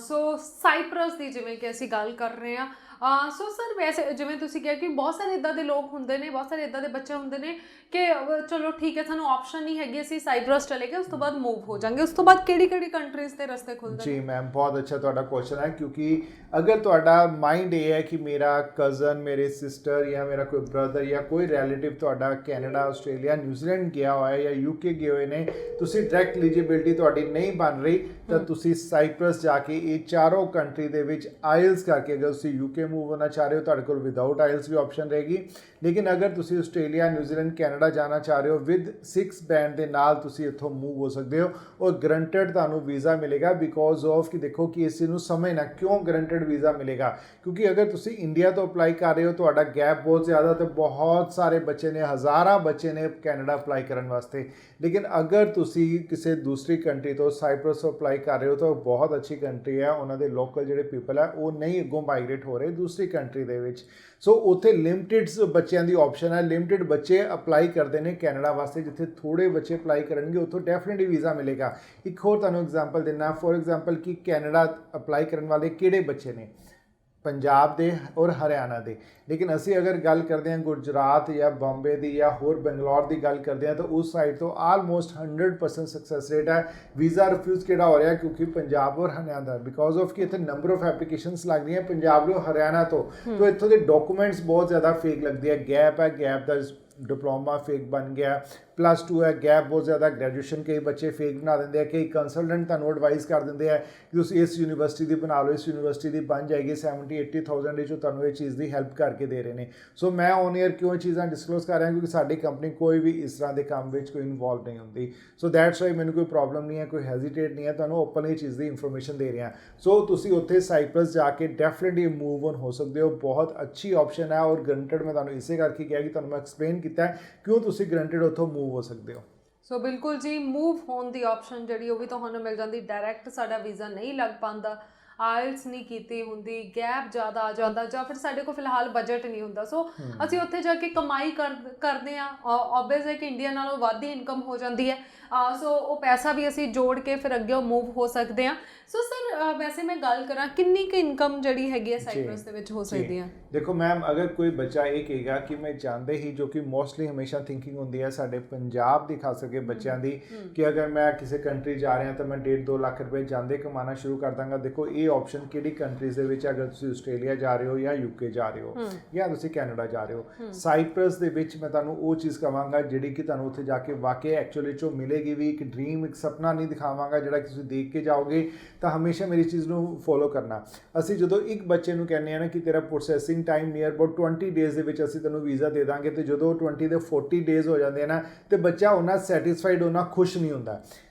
ਸੋ ਸਾਈਪ੍ਰਸ ਦੀ ਜਿਵੇਂ ਕਿ ਅਸੀਂ ਗੱਲ ਕਰ ਰਹੇ ਹਾਂ, ਸੋ ਸਰ ਵੈਸੇ ਜਿਵੇਂ ਤੁਸੀਂ ਕਿਹਾ ਕਿ ਬਹੁਤ ਸਾਰੇ ਇੱਦਾਂ ਦੇ ਲੋਕ ਹੁੰਦੇ ਨੇ, ਬਹੁਤ ਸਾਰੇ ਇੱਦਾਂ ਦੇ ਬੱਚੇ ਹੁੰਦੇ ਨੇ ਕਿ ਚਲੋ ਠੀਕ ਹੈ ਸਾਨੂੰ ਆਪਸ਼ਨ ਨਹੀਂ ਹੈਗੀ, ਅਸੀਂ ਸਾਈਪ੍ਰਸ ਚਲੇ ਗਏ, ਉਸ ਤੋਂ ਬਾਅਦ ਮੂਵ ਹੋ ਜਾਵਾਂਗੇ, ਉਸ ਤੋਂ ਬਾਅਦ ਕਿਹੜੀ ਕੰਟਰੀਜ਼ ਦੇ ਰਸਤੇ ਖੁੱਲ੍ਹਦੇ ਨੇ? ਜੀ ਮੈਮ, ਬਹੁਤ ਅੱਛਾ ਤੁਹਾਡਾ ਕੁਐਸਚਨ ਹੈ, ਕਿਉਂਕਿ ਅਗਰ ਤੁਹਾਡਾ ਮਾਈਂਡ ਇਹ ਹੈ ਕਿ ਮੇਰਾ ਕਜ਼ਨ, ਮੇਰੇ ਸਿਸਟਰ ਜਾਂ ਮੇਰਾ ਕੋਈ ਬ੍ਰਦਰ ਜਾਂ ਕੋਈ ਰਿਲੇਟਿਵ ਤੁਹਾਡਾ ਕੈਨੇਡਾ, ਆਸਟ੍ਰੇਲੀਆ, ਨਿਊਜ਼ੀਲੈਂਡ ਗਿਆ ਹੋਇਆ ਜਾਂ ਯੂਕੇ ਗਏ ਹੋਏ ਨੇ, ਤੁਸੀਂ ਡਾਇਰੈਕਟ ਐਲੀਜੀਬਿਲਟੀ ਤੁਹਾਡੀ ਨਹੀਂ ਬਣ ਰਹੀ, ਤਾਂ ਤੁਸੀਂ ਸਾਈਪ੍ਰਸ ਜਾ ਕੇ ਇਹ ਚਾਰੋਂ ਕੰਟਰੀ ਦੇ ਵਿੱਚ ਆਇਲਸ ਕਰਕੇ, ਅਗਰ ਤੁਸੀਂ ਯੂਕੇ ਮੂਵ ਹੋਣਾ ਚਾਹ ਰਹੇ ਹੋ ਤੁਹਾਡੇ ਕੋਲ ਵਿਦਆਊਟ ਆਇਲਸ ਵੀ ਆਪਸ਼ਨ ਰਹੇਗੀ। ਲੇਕਿਨ ਅਗਰ ਤੁਸੀਂ ਆਸਟ੍ਰੇਲੀਆ, ਨਿਊਜ਼ੀਲੈਂਡ, ਕੈਨੇਡਾ ਜਾਣਾ ਚਾਹ ਰਹੇ ਹੋ ਵਿਦ 6 ਬੈਂਡ ਦੇ ਨਾਲ, ਤੁਸੀਂ ਇੱਥੋਂ ਮੂਵ ਹੋ ਸਕਦੇ ਹੋ, ਔਰ ਗਰੰਟਡ ਤੁਹਾਨੂੰ ਵੀਜ਼ਾ ਮਿਲੇਗਾ। ਬਿਕੋਜ਼ ਆਫ ਕਿ ਦੇਖੋ ਕਿ ਇਸ ਨੂੰ ਸਮਝਣਾ ਕਿਉਂ ਗਰੰਟਡ ਵੀਜ਼ਾ ਮਿਲੇਗਾ, ਕਿਉਂਕਿ ਅਗਰ ਤੁਸੀਂ ਇੰਡੀਆ ਤੋਂ ਅਪਲਾਈ ਕਰ ਰਹੇ ਹੋ ਤੁਹਾਡਾ ਗੈਪ ਬਹੁਤ ਜ਼ਿਆਦਾ, ਤੇ ਬਹੁਤ ਸਾਰੇ ਬੱਚੇ ਨੇ, ਹਜ਼ਾਰਾਂ ਬੱਚੇ ਨੇ ਕੈਨੇਡਾ ਅਪਲਾਈ ਕਰਨ ਵਾਸਤੇ। ਲੇਕਿਨ ਅਗਰ ਤੁਸੀਂ ਕਿਸੇ ਦੂਸਰੀ ਕੰਟਰੀ ਤੋਂ ਸਾਈਪ੍ਰਸ ਤੋਂ ਅਪਲਾਈ ਕਰ ਰਹੇ ਹੋ ਤਾਂ ਬਹੁਤ ਅੱਛੀ ਕੰਟਰੀ ਹੈ, ਉਹਨਾਂ ਦੇ ਲੋਕਲ ਜਿਹੜੇ ਪੀਪਲ ਹੈ ਉਹ ਨਹੀਂ ਅੱਗੋਂ ਮਾਈਗ੍ਰੇਟ ਹੋ ਰਹੇ ਦੂਸਰੀ ਕੰਟਰੀ ਦੇ ਵਿੱਚ। ਸੋ ਉੱਥੇ ਲਿਮਿਟਿਡ ਬੱਚਿਆਂ ਦੀ ਆਪਸ਼ਨ ਹੈ, ਲਿਮਿਟਿਡ ਬੱਚੇ ਅਪਲਾਈ ਕਰਦੇ ਨੇ ਕੈਨੇਡਾ ਵਾਸਤੇ, ਜਿੱਥੇ ਥੋੜੇ ਬੱਚੇ ਅਪਲਾਈ ਕਰਨਗੇ ਉੱਥੋਂ ਡੈਫੀਨਿਟਲੀ ਵੀਜ਼ਾ ਮਿਲੇਗਾ। ਇੱਕ ਹੋਰ ਤੁਹਾਨੂੰ ਐਗਜ਼ਾਮਪਲ ਦਿੰਦਾ, ਫੋਰ ਐਗਜ਼ਾਮਪਲ ਕਿ ਕੈਨੇਡਾ ਅਪਲਾਈ ਕਰਨ ਵਾਲੇ ਕਿਹੜੇ ਬੱਚੇ ਨੇ, ਪੰਜਾਬ ਦੇ ਔਰ ਹਰਿਆਣਾ ਦੇ। ਲੇਕਿਨ ਅਸੀਂ ਅਗਰ ਗੱਲ ਕਰਦੇ ਹਾਂ ਗੁਜਰਾਤ ਜਾਂ ਬੰਬੇ ਦੀ ਜਾਂ ਹੋਰ ਬੰਗਲੌਰ ਦੀ ਗੱਲ ਕਰਦੇ ਹਾਂ, ਤਾਂ ਉਸ ਸਾਈਡ ਤੋਂ ਆਲਮੋਸਟ 100% ਸਕਸੈਸ ਰੇਟ ਹੈ। ਵੀਜ਼ਾ ਰਿਫਿਊਜ਼ ਕਿਹੜਾ ਹੋ ਰਿਹਾ, ਕਿਉਂਕਿ ਪੰਜਾਬ ਔਰ ਹਰਿਆਣਾ ਦਾ, ਬਿਕੋਜ਼ ਆਫ ਕਿ ਇੱਥੇ ਨੰਬਰ ਆਫ ਐਪਲੀਕੇਸ਼ਨਸ ਲੱਗਦੀਆਂ ਪੰਜਾਬ ਤੋਂ ਹਰਿਆਣਾ ਤੋਂ, ਤਾਂ ਇੱਥੋਂ ਦੇ ਡਾਕੂਮੈਂਟਸ ਬਹੁਤ ਜ਼ਿਆਦਾ ਫੇਕ ਲੱਗਦੇ ਆ। ਗੈਪ ਹੈ, ਗੈਪ ਦਾ ਡਿਪਲੋਮਾ ਫੇਕ ਬਣ ਗਿਆ, +2 ਹੈ, ਗੈਪ ਬਹੁਤ ਜ਼ਿਆਦਾ, ਗ੍ਰੈਜੂਏਸ਼ਨ ਕਈ ਬੱਚੇ ਫੇਕ ਬਣਾ ਦਿੰਦੇ ਆ। ਕਈ ਕੰਸਲਟੈਂਟ ਤੁਹਾਨੂੰ ਐਡਵਾਈਸ ਕਰ ਦਿੰਦੇ ਆ ਕਿ ਤੁਸੀਂ ਇਸ ਯੂਨੀਵਰਸਿਟੀ ਦੀ ਬਣਾ ਲਓ, ਇਸ ਯੂਨੀਵਰਸਿਟੀ ਦੀ ਬਣ ਜਾਏਗੀ, 70-80,000 ਵਿੱਚ ਤੁਹਾਨੂੰ ਇਹ ਚੀਜ਼ ਦੀ ਹੈਲਪ ਕਰਕੇ ਦੇ ਰਹੇ ਨੇ। ਸੋ ਮੈਂ ਔਨ ਏਅਰ ਕਿਉਂ ਇਹ ਚੀਜ਼ਾਂ ਡਿਸਕਲੋਜ਼ ਕਰ ਰਿਹਾ, ਕਿਉਂਕਿ ਸਾਡੀ ਕੰਪਨੀ ਕੋਈ ਵੀ ਇਸ ਤਰ੍ਹਾਂ ਦੇ ਕੰਮ ਵਿੱਚ ਕੋਈ ਇਨਵੋਲਵ ਨਹੀਂ ਹੁੰਦੀ। ਸੋ ਦੈਟਸ ਵਾਈ ਮੈਨੂੰ ਕੋਈ ਪ੍ਰੋਬਲਮ ਨਹੀਂ ਹੈ, ਕੋਈ ਹੈਜ਼ੀਟੇਟ ਨਹੀਂ ਹੈ, ਤੁਹਾਨੂੰ ਓਪਨ ਇਹ ਚੀਜ਼ ਦੀ ਇਨਫੋਰਮੇਸ਼ਨ ਦੇ ਰਿਹਾ। ਸੋ ਤੁਸੀਂ ਉੱਥੇ ਸਾਈਪ੍ਰਸ ਜਾ ਕੇ ਡੈਫੀਨਿਟਲੀ ਮੂਵ ਔਨ ਹੋ ਸਕਦੇ ਹੋ, ਬਹੁਤ ਅੱਛੀ ਆਪਸ਼ਨ ਹੈ। ਔਰ ਗਰੰਟਡ ਮੈਂ ਤੁਹਾਨੂੰ ਇਸੇ ਕਰਕੇ ਕਿਹਾ ਕਿ ਤੁਹਾਨੂੰ ਮੈਂ ਐਕਸਪਲੇਨ ਕੀਤਾ ਕਿਉਂ ਤੁਸੀਂ ਗਰੰਟਡ ਉੱਥੋਂ ਮੂਵ ਹੋ ਸਕਦੇ ਹੋ। ਸੋ ਬਿਲਕੁਲ ਜੀ, ਮੂਵ ਹੋਣ ਦੀ ਆਪਸ਼ਨ ਜਿਹੜੀ ਉਹ ਵੀ ਤੁਹਾਨੂੰ ਮਿਲ ਜਾਂਦੀ। ਡਾਇਰੈਕਟ ਸਾਡਾ ਵੀਜ਼ਾ ਨਹੀਂ ਲੱਗ ਪਾਉਂਦਾ, ਆਇਲਸ ਨਹੀਂ ਕੀਤੀ ਹੁੰਦੀ, ਗੈਪ ਜ਼ਿਆਦਾ ਆ ਜਾਂਦਾ, ਜਾਂ ਫਿਰ ਸਾਡੇ ਕੋਲ ਫਿਲਹਾਲ ਬਜਟ ਨਹੀਂ ਹੁੰਦਾ। ਸੋ ਅਸੀਂ ਉੱਥੇ ਜਾ ਕੇ ਕਮਾਈ ਕਰਦੇ ਹਾਂ, ਓਬਵੀਅਸ ਹੈ ਕਿ ਇੰਡੀਆ ਨਾਲੋਂ ਵੱਧ ਹੀ ਇਨਕਮ ਹੋ ਜਾਂਦੀ ਹੈ। ਸੋ ਉਹ ਪੈਸਾ ਵੀ ਅਸੀਂ ਜੋੜ ਕੇ ਫਿਰ ਅੱਗੇ ਮੂਵ ਹੋ ਸਕਦੇ ਹਾਂ। ਸੋ ਸਰ ਵੈਸੇ ਮੈਂ ਗੱਲ ਕਰਾਂ ਕਿੰਨੀ ਕੁ ਇਨਕਮ ਜਿਹੜੀ ਹੈਗੀ ਹੈ ਸਾਈਪ੍ਰਸ ਦੇ ਵਿੱਚ ਹੋ ਸਕਦੀ ਹੈ? ਦੇਖੋ ਮੈਮ, ਅਗਰ ਕੋਈ ਬੱਚਾ ਇਹ ਕਹੇਗਾ ਕਿ ਮੈਂ ਜਾਂਦੇ ਹੀ, ਜੋ ਕਿ ਮੋਸਟਲੀ ਹਮੇਸ਼ਾ ਥਿੰਕਿੰਗ ਹੁੰਦੀ ਹੈ ਸਾਡੇ ਪੰਜਾਬ ਦੀ ਖਾਸ ਕਰਕੇ ਬੱਚਿਆਂ ਦੀ, ਕਿ ਅਗਰ ਮੈਂ ਕਿਸੇ ਕੰਟਰੀ ਜਾ ਰਿਹਾ ਤਾਂ ਮੈਂ 1.5-2 ਲੱਖ ਰੁਪਏ ਜਾਂਦੇ ਕਮਾਉਣਾ ਸ਼ੁਰੂ ਕਰ ਦਾਂਗਾ। ਦੇਖੋ ਇਹ ਆਪਸ਼ਨ ਕਿਹੜੀ ਕੰਟਰੀਜ਼ ਦੇ ਵਿੱਚ, ਅਗਰ ਤੁਸੀਂ ਆਸਟ੍ਰੇਲੀਆ ਜਾ ਰਹੇ ਹੋ ਜਾਂ ਯੂਕੇ ਜਾ ਰਹੇ ਹੋ ਜਾਂ ਤੁਸੀਂ ਕੈਨੇਡਾ ਜਾ ਰਹੇ ਹੋ। ਸਾਈਪ੍ਰਸ ਦੇ ਵਿੱਚ ਮੈਂ ਤੁਹਾਨੂੰ ਉਹ ਚੀਜ਼ ਕਹਾਂਗਾ ਜਿਹੜੀ ਕਿ ਤੁਹਾਨੂੰ ਉੱਥੇ ਜਾ ਕੇ ਵਾਕਿਆ ਐਕਚੁਅਲੀ 'ਚੋਂ ਮਿਲੇਗੀ ਵੀ। ਇੱਕ ਡਰੀਮ, ਇੱਕ ਸੁਪਨਾ ਨਹੀਂ ਦਿਖਾਵਾਂਗਾ ਜਿਹੜਾ ਕਿ ਤੁਸੀਂ ਦੇਖ ਕੇ ਜਾਓਗੇ। ਤਾਂ ਹਮੇਸ਼ਾ ਮੇਰੀ ਚੀਜ਼ ਨੂੰ ਫੋਲੋ ਕਰਨਾ। ਅਸੀਂ ਜਦੋਂ ਇੱਕ ਬੱਚੇ ਨੂੰ ਕਹਿੰਦੇ ਹਾਂ ਨਾ ਕਿ ਤੇਰਾ processing time near about 20 days ਦੇ ਵਿੱਚ ਅਸੀਂ ਤੈਨੂੰ ਵੀਜ਼ਾ ਦੇ ਦਾਂਗੇ, ਤੇ ਜਦੋਂ 20 ਦੇ 40 ਡੇਜ਼ ਹੋ ਜਾਂਦੇ ਨਾ, ਤੇ ਬੱਚਾ ਉਹਨਾਂ ਸੈਟੀਸਫਾਈਡ, ਉਹਨਾਂ ਖੁਸ਼ ਨਹੀਂ ਹੁੰਦਾ।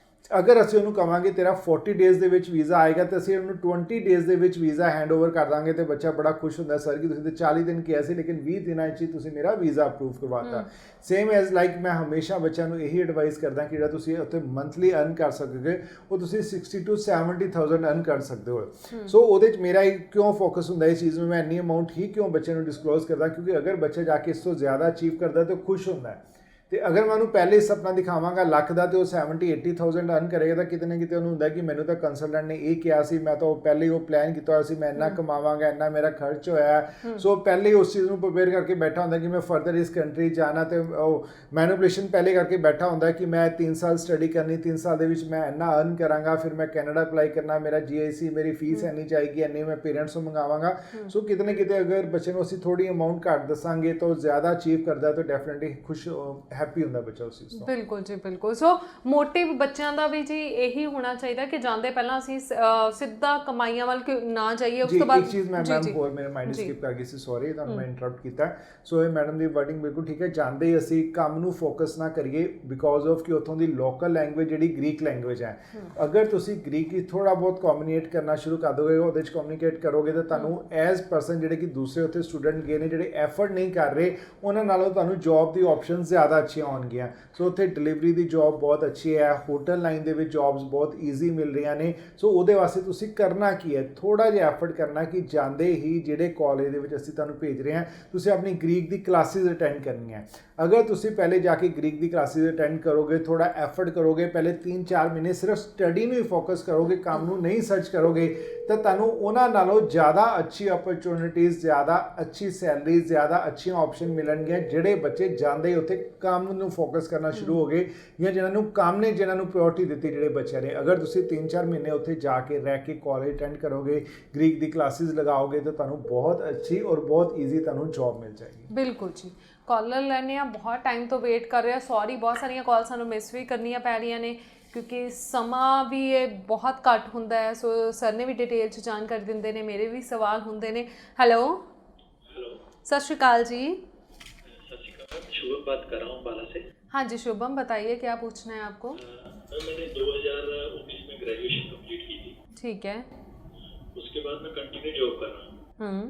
ਅਗਰ ਅਸੀਂ ਉਹਨੂੰ ਕਹਾਂਗੇ ਤੇਰਾ 40 ਡੇਜ਼ ਦੇ ਵਿੱਚ ਵੀਜ਼ਾ ਆਏਗਾ, ਤਾਂ ਅਸੀਂ ਉਹਨੂੰ 20 ਡੇਜ਼ ਦੇ ਵਿੱਚ ਵੀਜ਼ਾ ਹੈਂਡਓਵਰ ਕਰ ਦਾਂਗੇ, ਤੇ ਬੱਚਾ ਬੜਾ ਖੁਸ਼ ਹੁੰਦਾ, ਸਰ ਕਿ ਤੁਸੀਂ ਤਾਂ 40 ਦਿਨ ਕਿਹਾ ਸੀ ਲੇਕਿਨ 20 ਦਿਨਾਂ 'ਚ ਹੀ ਤੁਸੀਂ ਮੇਰਾ ਵੀਜ਼ਾ ਅਪਰੂਵ ਕਰਵਾਤਾ। ਸੇਮ ਐਜ਼ ਲਾਈਕ ਮੈਂ ਹਮੇਸ਼ਾ ਬੱਚਿਆਂ ਨੂੰ ਇਹੀ ਐਡਵਾਈਸ ਕਰਦਾ ਕਿ ਜਿਹੜਾ ਤੁਸੀਂ ਉੱਥੇ ਮੰਥਲੀ ਅਰਨ ਕਰ ਸਕੋਗੇ ਉਹ ਤੁਸੀਂ 60 to 70,000 ਅਰਨ ਕਰ ਸਕਦੇ ਹੋ। ਸੋ ਉਹਦੇ 'ਚ ਮੇਰਾ ਕਿਉਂ ਫੋਕਸ ਹੁੰਦਾ ਇਸ ਚੀਜ਼ ਨੂੰ, ਮੈਂ ਇੰਨੀ ਅਮਾਊਂਟ ਹੀ ਕਿਉਂ ਬੱਚੇ ਨੂੰ ਡਿਸਕਲੋਜ਼ ਕਰਦਾ, ਕਿਉਂਕਿ ਅਗਰ ਬੱਚਾ ਜਾ ਕੇ ਇਸ ਤੋਂ ਜ਼ਿਆਦਾ ਅਚੀਵ ਕਰਦਾ ਤਾਂ ਖੁਸ਼ ਹੁੰਦਾ ਹੈ। ਤੇ ਅਗਰ ਮੈਂ ਉਹਨੂੰ ਪਹਿਲੇ ਹੀ ਸੁਪਨਾ ਦਿਖਾਵਾਂਗਾ ਲੱਖ ਦਾ ਤੇ ਉਹ 70-80,000 ਅਰਨ ਕਰੇਗਾ ਤਾਂ ਕਿਤੇ ਨਾ ਕਿਤੇ ਉਹਨੂੰ ਹੁੰਦਾ ਕਿ ਮੈਨੂੰ ਤਾਂ ਕੰਸਲਟੈਂਟ ਨੇ ਇਹ ਕਿਹਾ ਸੀ, ਮੈਂ ਤਾਂ ਉਹ ਪਹਿਲੇ ਹੀ ਉਹ ਪਲਾਨ ਕੀਤਾ ਹੋਇਆ ਸੀ, ਮੈਂ ਇੰਨਾ ਕਮਾਵਾਂਗਾ, ਇੰਨਾ ਮੇਰਾ ਖਰਚ ਹੋਇਆ। ਸੋ ਪਹਿਲੇ ਹੀ ਉਸ ਚੀਜ਼ ਨੂੰ ਪ੍ਰਿਪੇਅਰ ਕਰਕੇ ਬੈਠਾ ਹੁੰਦਾ ਕਿ ਮੈਂ ਫਰਦਰ ਇਸ ਕੰਟਰੀ ਜਾਣਾ, ਤੇ ਉਹ ਮੈਨੀਪੂਲੇਸ਼ਨ ਪਹਿਲੇ ਕਰਕੇ ਬੈਠਾ ਹੁੰਦਾ ਕਿ ਮੈਂ 3 ਸਾਲ ਸਟੱਡੀ ਕਰਨੀ, 3 ਸਾਲ ਦੇ ਵਿੱਚ ਮੈਂ ਇੰਨਾ ਅਰਨ ਕਰਾਂਗਾ, ਫਿਰ ਮੈਂ ਕੈਨੇਡਾ ਅਪਲਾਈ ਕਰਨਾ, ਮੇਰਾ GIC ਮੇਰੀ ਫੀਸ ਇੰਨੀ ਜਾਏਗੀ, ਇੰਨੀ ਮੈਂ ਪੇਰੈਂਟਸ ਨੂੰ ਮੰਗਾਵਾਂਗਾ। ਸੋ ਕਿਤੇ ਨਾ ਕਿਤੇ ਅਗਰ ਬੱਚੇ ਨੂੰ ਅਸੀਂ ਥੋੜੀ ਅਮਾਊਂਟ ਘੱਟ ਦੱਸਾਂਗੇ ਤਾਂ ਉਹ ਜ਼ਿਆਦਾ ਅਚੀਵ ਕਰਦਾ ਤਾਂ ਡੈਫੀਨਿਟਲੀ ਖੁਸ਼ ਹੈਪੀ ਹੁੰਦਾ ਬੱਚਾ ਉਸ ਚੀਜ਼ ਤੋਂ। ਬਿਲਕੁਲ ਜੀ ਬਿਲਕੁਲ। ਸੋ ਮੋਟਿਵ ਬੱਚਿਆਂ ਦਾ ਵੀ ਜੀ ਇਹੀ ਹੋਣਾ ਚਾਹੀਦਾ ਕਿ ਜਾਂਦੇ ਪਹਿਲਾਂ ਅਸੀਂ ਸਿੱਧਾ ਕਮਾਈਆਂ ਵੱਲ ਨਾ ਜਾਈਏ, ਉਸ ਤੋਂ ਬਾਅਦ ਇੱਕ ਚੀਜ਼ ਮੈਂ ਮੈਮ ਹੋਰ ਮੇਰੇ ਮਾਈਂਡ ਸਕਿਪ ਕਰ ਗਈ ਸੀ, ਸੌਰੀ ਤੁਹਾਨੂੰ ਮੈਂ ਇੰਟਰਰਪਟ ਕੀਤਾ। ਸੋ ਇਹ ਮੈਡਮ ਦੀ ਵਰਡਿੰਗ ਬਿਲਕੁਲ ਠੀਕ ਹੈ, ਜਾਂਦੇ ਹੀ ਅਸੀਂ ਕੰਮ ਨੂੰ ਫੋਕਸ ਨਾ ਕਰੀਏ ਬਿਕੋਜ਼ ਆਫ ਕਿ ਉੱਥੋਂ ਦੀ ਲੋਕਲ ਲੈਂਗੁਏਜ ਜਿਹੜੀ ਗ੍ਰੀਕ ਲੈਂਗੁਏਜ ਹੈ, ਅਗਰ ਤੁਸੀਂ ਗ੍ਰੀਕ ਹੀ ਥੋੜਾ ਬਹੁਤ ਕਮਿਊਨੀਕੇਟ ਕਰਨਾ ਸ਼ੁਰੂ ਕਰ ਦੋਗੇ, ਉਹਦੇ 'ਚ ਕਮਿਊਨੀਕੇਟ ਕਰੋਗੇ ਤਾਂ ਤੁਹਾਨੂੰ ਐਜ਼ ਪਰਸਨ ਜਿਹੜੇ ਕਿ ਦੂਸਰੇ ਉੱਥੇ ਸਟੂਡੈਂਟ ਗਏ ਨੇ ਜਿਹੜੇ ਐਫਰਟ ਨਹੀਂ ਕਰ ਰਹੇ, ਉਹਨਾਂ ਨਾਲੋਂ ਤੁਹਾਨੂੰ ਜੌਬ ਦੀ ਆਪਸ਼ਨ ਜ਼ਿਆਦਾ ਅੱਛੀਆਂ ਹੋਣਗੀਆਂ। ਸੋ ਉੱਥੇ ਡਿਲੀਵਰੀ ਦੀ ਜੌਬ ਬਹੁਤ ਅੱਛੀ ਹੈ, ਹੋਟਲ ਲਾਈਨ ਦੇ ਵਿੱਚ ਜੌਬਸ ਬਹੁਤ ਈਜ਼ੀ ਮਿਲ ਰਹੀਆਂ ਨੇ। ਸੋ ਉਹਦੇ ਵਾਸਤੇ ਤੁਸੀਂ ਕਰਨਾ ਕੀ ਹੈ, ਥੋੜਾ ਜਿਹਾ ਐਫਰਟ ਕਰਨਾ ਕਿ ਜਾਂਦੇ ਹੀ ਜਿਹੜੇ ਕਾਲਜ ਦੇ ਵਿੱਚ ਅਸੀਂ ਤੁਹਾਨੂੰ ਭੇਜ ਰਹੇ ਹਾਂ ਤੁਸੀਂ ਆਪਣੀ ਗ੍ਰੀਕ ਦੀ ਕਲਾਸਿਸ ਅਟੈਂਡ ਕਰਨੀਆਂ। ਅਗਰ ਤੁਸੀਂ ਪਹਿਲੇ ਜਾ ਕੇ ਗ੍ਰੀਕ ਦੀ ਕਲਾਸਿਸ ਅਟੈਂਡ ਕਰੋਗੇ, ਥੋੜਾ ਐਫਰਟ ਕਰੋਗੇ, ਪਹਿਲੇ 3-4 ਮਹੀਨੇ ਸਿਰਫ ਸਟੱਡੀ ਨੂੰ ਹੀ ਫੋਕਸ ਕਰੋਗੇ, ਕੰਮ ਨੂੰ ਨਹੀਂ ਸਰਚ ਕਰੋਗੇ, ਤਾਂ ਤੁਹਾਨੂੰ ਉਹਨਾਂ ਨਾਲੋਂ ਜ਼ਿਆਦਾ ਅੱਛੀ ਓਪਰਚੁਨਿਟੀਜ਼, ਜ਼ਿਆਦਾ ਅੱਛੀ ਸੈਲਰੀ, ਜ਼ਿਆਦਾ ਅੱਛੀਆਂ ਆਪਸ਼ਨ ਮਿਲਣਗੀਆਂ ਜਿਹੜੇ ਬੱਚੇ ਜਾਂਦੇ ਹੀ ਉੱਥੇ ਕੰਮ ਨੂੰ ਫੋਕਸ ਕਰਨਾ ਸ਼ੁਰੂ ਹੋ ਗਏ, ਜਾਂ ਜਿਹਨਾਂ ਨੂੰ ਕੰਮ ਨੇ ਜਿਹਨਾਂ ਨੂੰ ਪ੍ਰਾਇੋਰਟੀ ਦਿੱਤੀ ਜਿਹੜੇ ਬੱਚਿਆਂ ਨੇ। ਅਗਰ ਤੁਸੀਂ 3-4 ਮਹੀਨੇ ਉੱਥੇ ਜਾ ਕੇ ਰਹਿ ਕੇ ਕਾਲਜ ਅਟੈਂਡ ਕਰੋਗੇ, ਗ੍ਰੀਕ ਦੀ ਕਲਾਸਿਸ ਲਗਾਓਗੇ ਤਾਂ ਤੁਹਾਨੂੰ ਬਹੁਤ ਅੱਛੀ ਔਰ ਬਹੁਤ ਈਜ਼ੀ ਤੁਹਾਨੂੰ ਜੌਬ ਮਿਲ ਜਾਏਗੀ। ਬਿਲਕੁਲ ਜੀ। ਕਾਲਰ ਲੈਣੇ ਆ, ਬਹੁਤ ਟਾਈਮ ਤੋਂ ਵੇਟ ਕਰ ਰਿਹਾ, ਸੌਰੀ ਬਹੁਤ ਸਾਰੀਆਂ ਕਾਲ ਸਾਨੂੰ ਮਿਸ ਵੀ ਕਰਨੀਆਂ ਪੈ ਰਹੀਆਂ ਨੇ ਕਿਉਂਕਿ ਸਮਾਂ ਵੀ ਇਹ ਬਹੁਤ ਘੱਟ ਹੁੰਦਾ ਹੈ। ਸੋ ਸਰ ਨੇ ਵੀ ਡਿਟੇਲ 'ਚ ਜਾਣਕਾਰੀ ਦਿੰਦੇ ਨੇ, ਮੇਰੇ ਵੀ ਸਵਾਲ ਹੁੰਦੇ ਨੇ। ਹੈਲੋ सत श्री अकाल जी। शुभम बात कर रहा हूँ अंबाला से। हाँ जी शुभम, बताइए क्या पूछना है आपको। मैंने 2019 में ग्रेजुएशन कंप्लीट की थी। ठीक है। उसके बाद मैं कंटिन्यू जॉब कर रहा हूँ।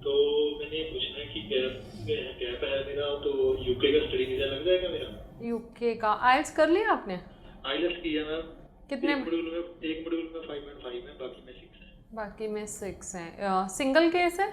तो मैंने ये पूछना है कि गैप है मेरा, तो यूके का स्टडी वीजा लग जाएगा मेरा? यूके का आइल्स कर लिया आपने? आइल्स किया मैम। कितने? एक मॉड्यूल में 5.5 है, बाकी में 6 है। बाकी में 6 है। सिंगल केस है?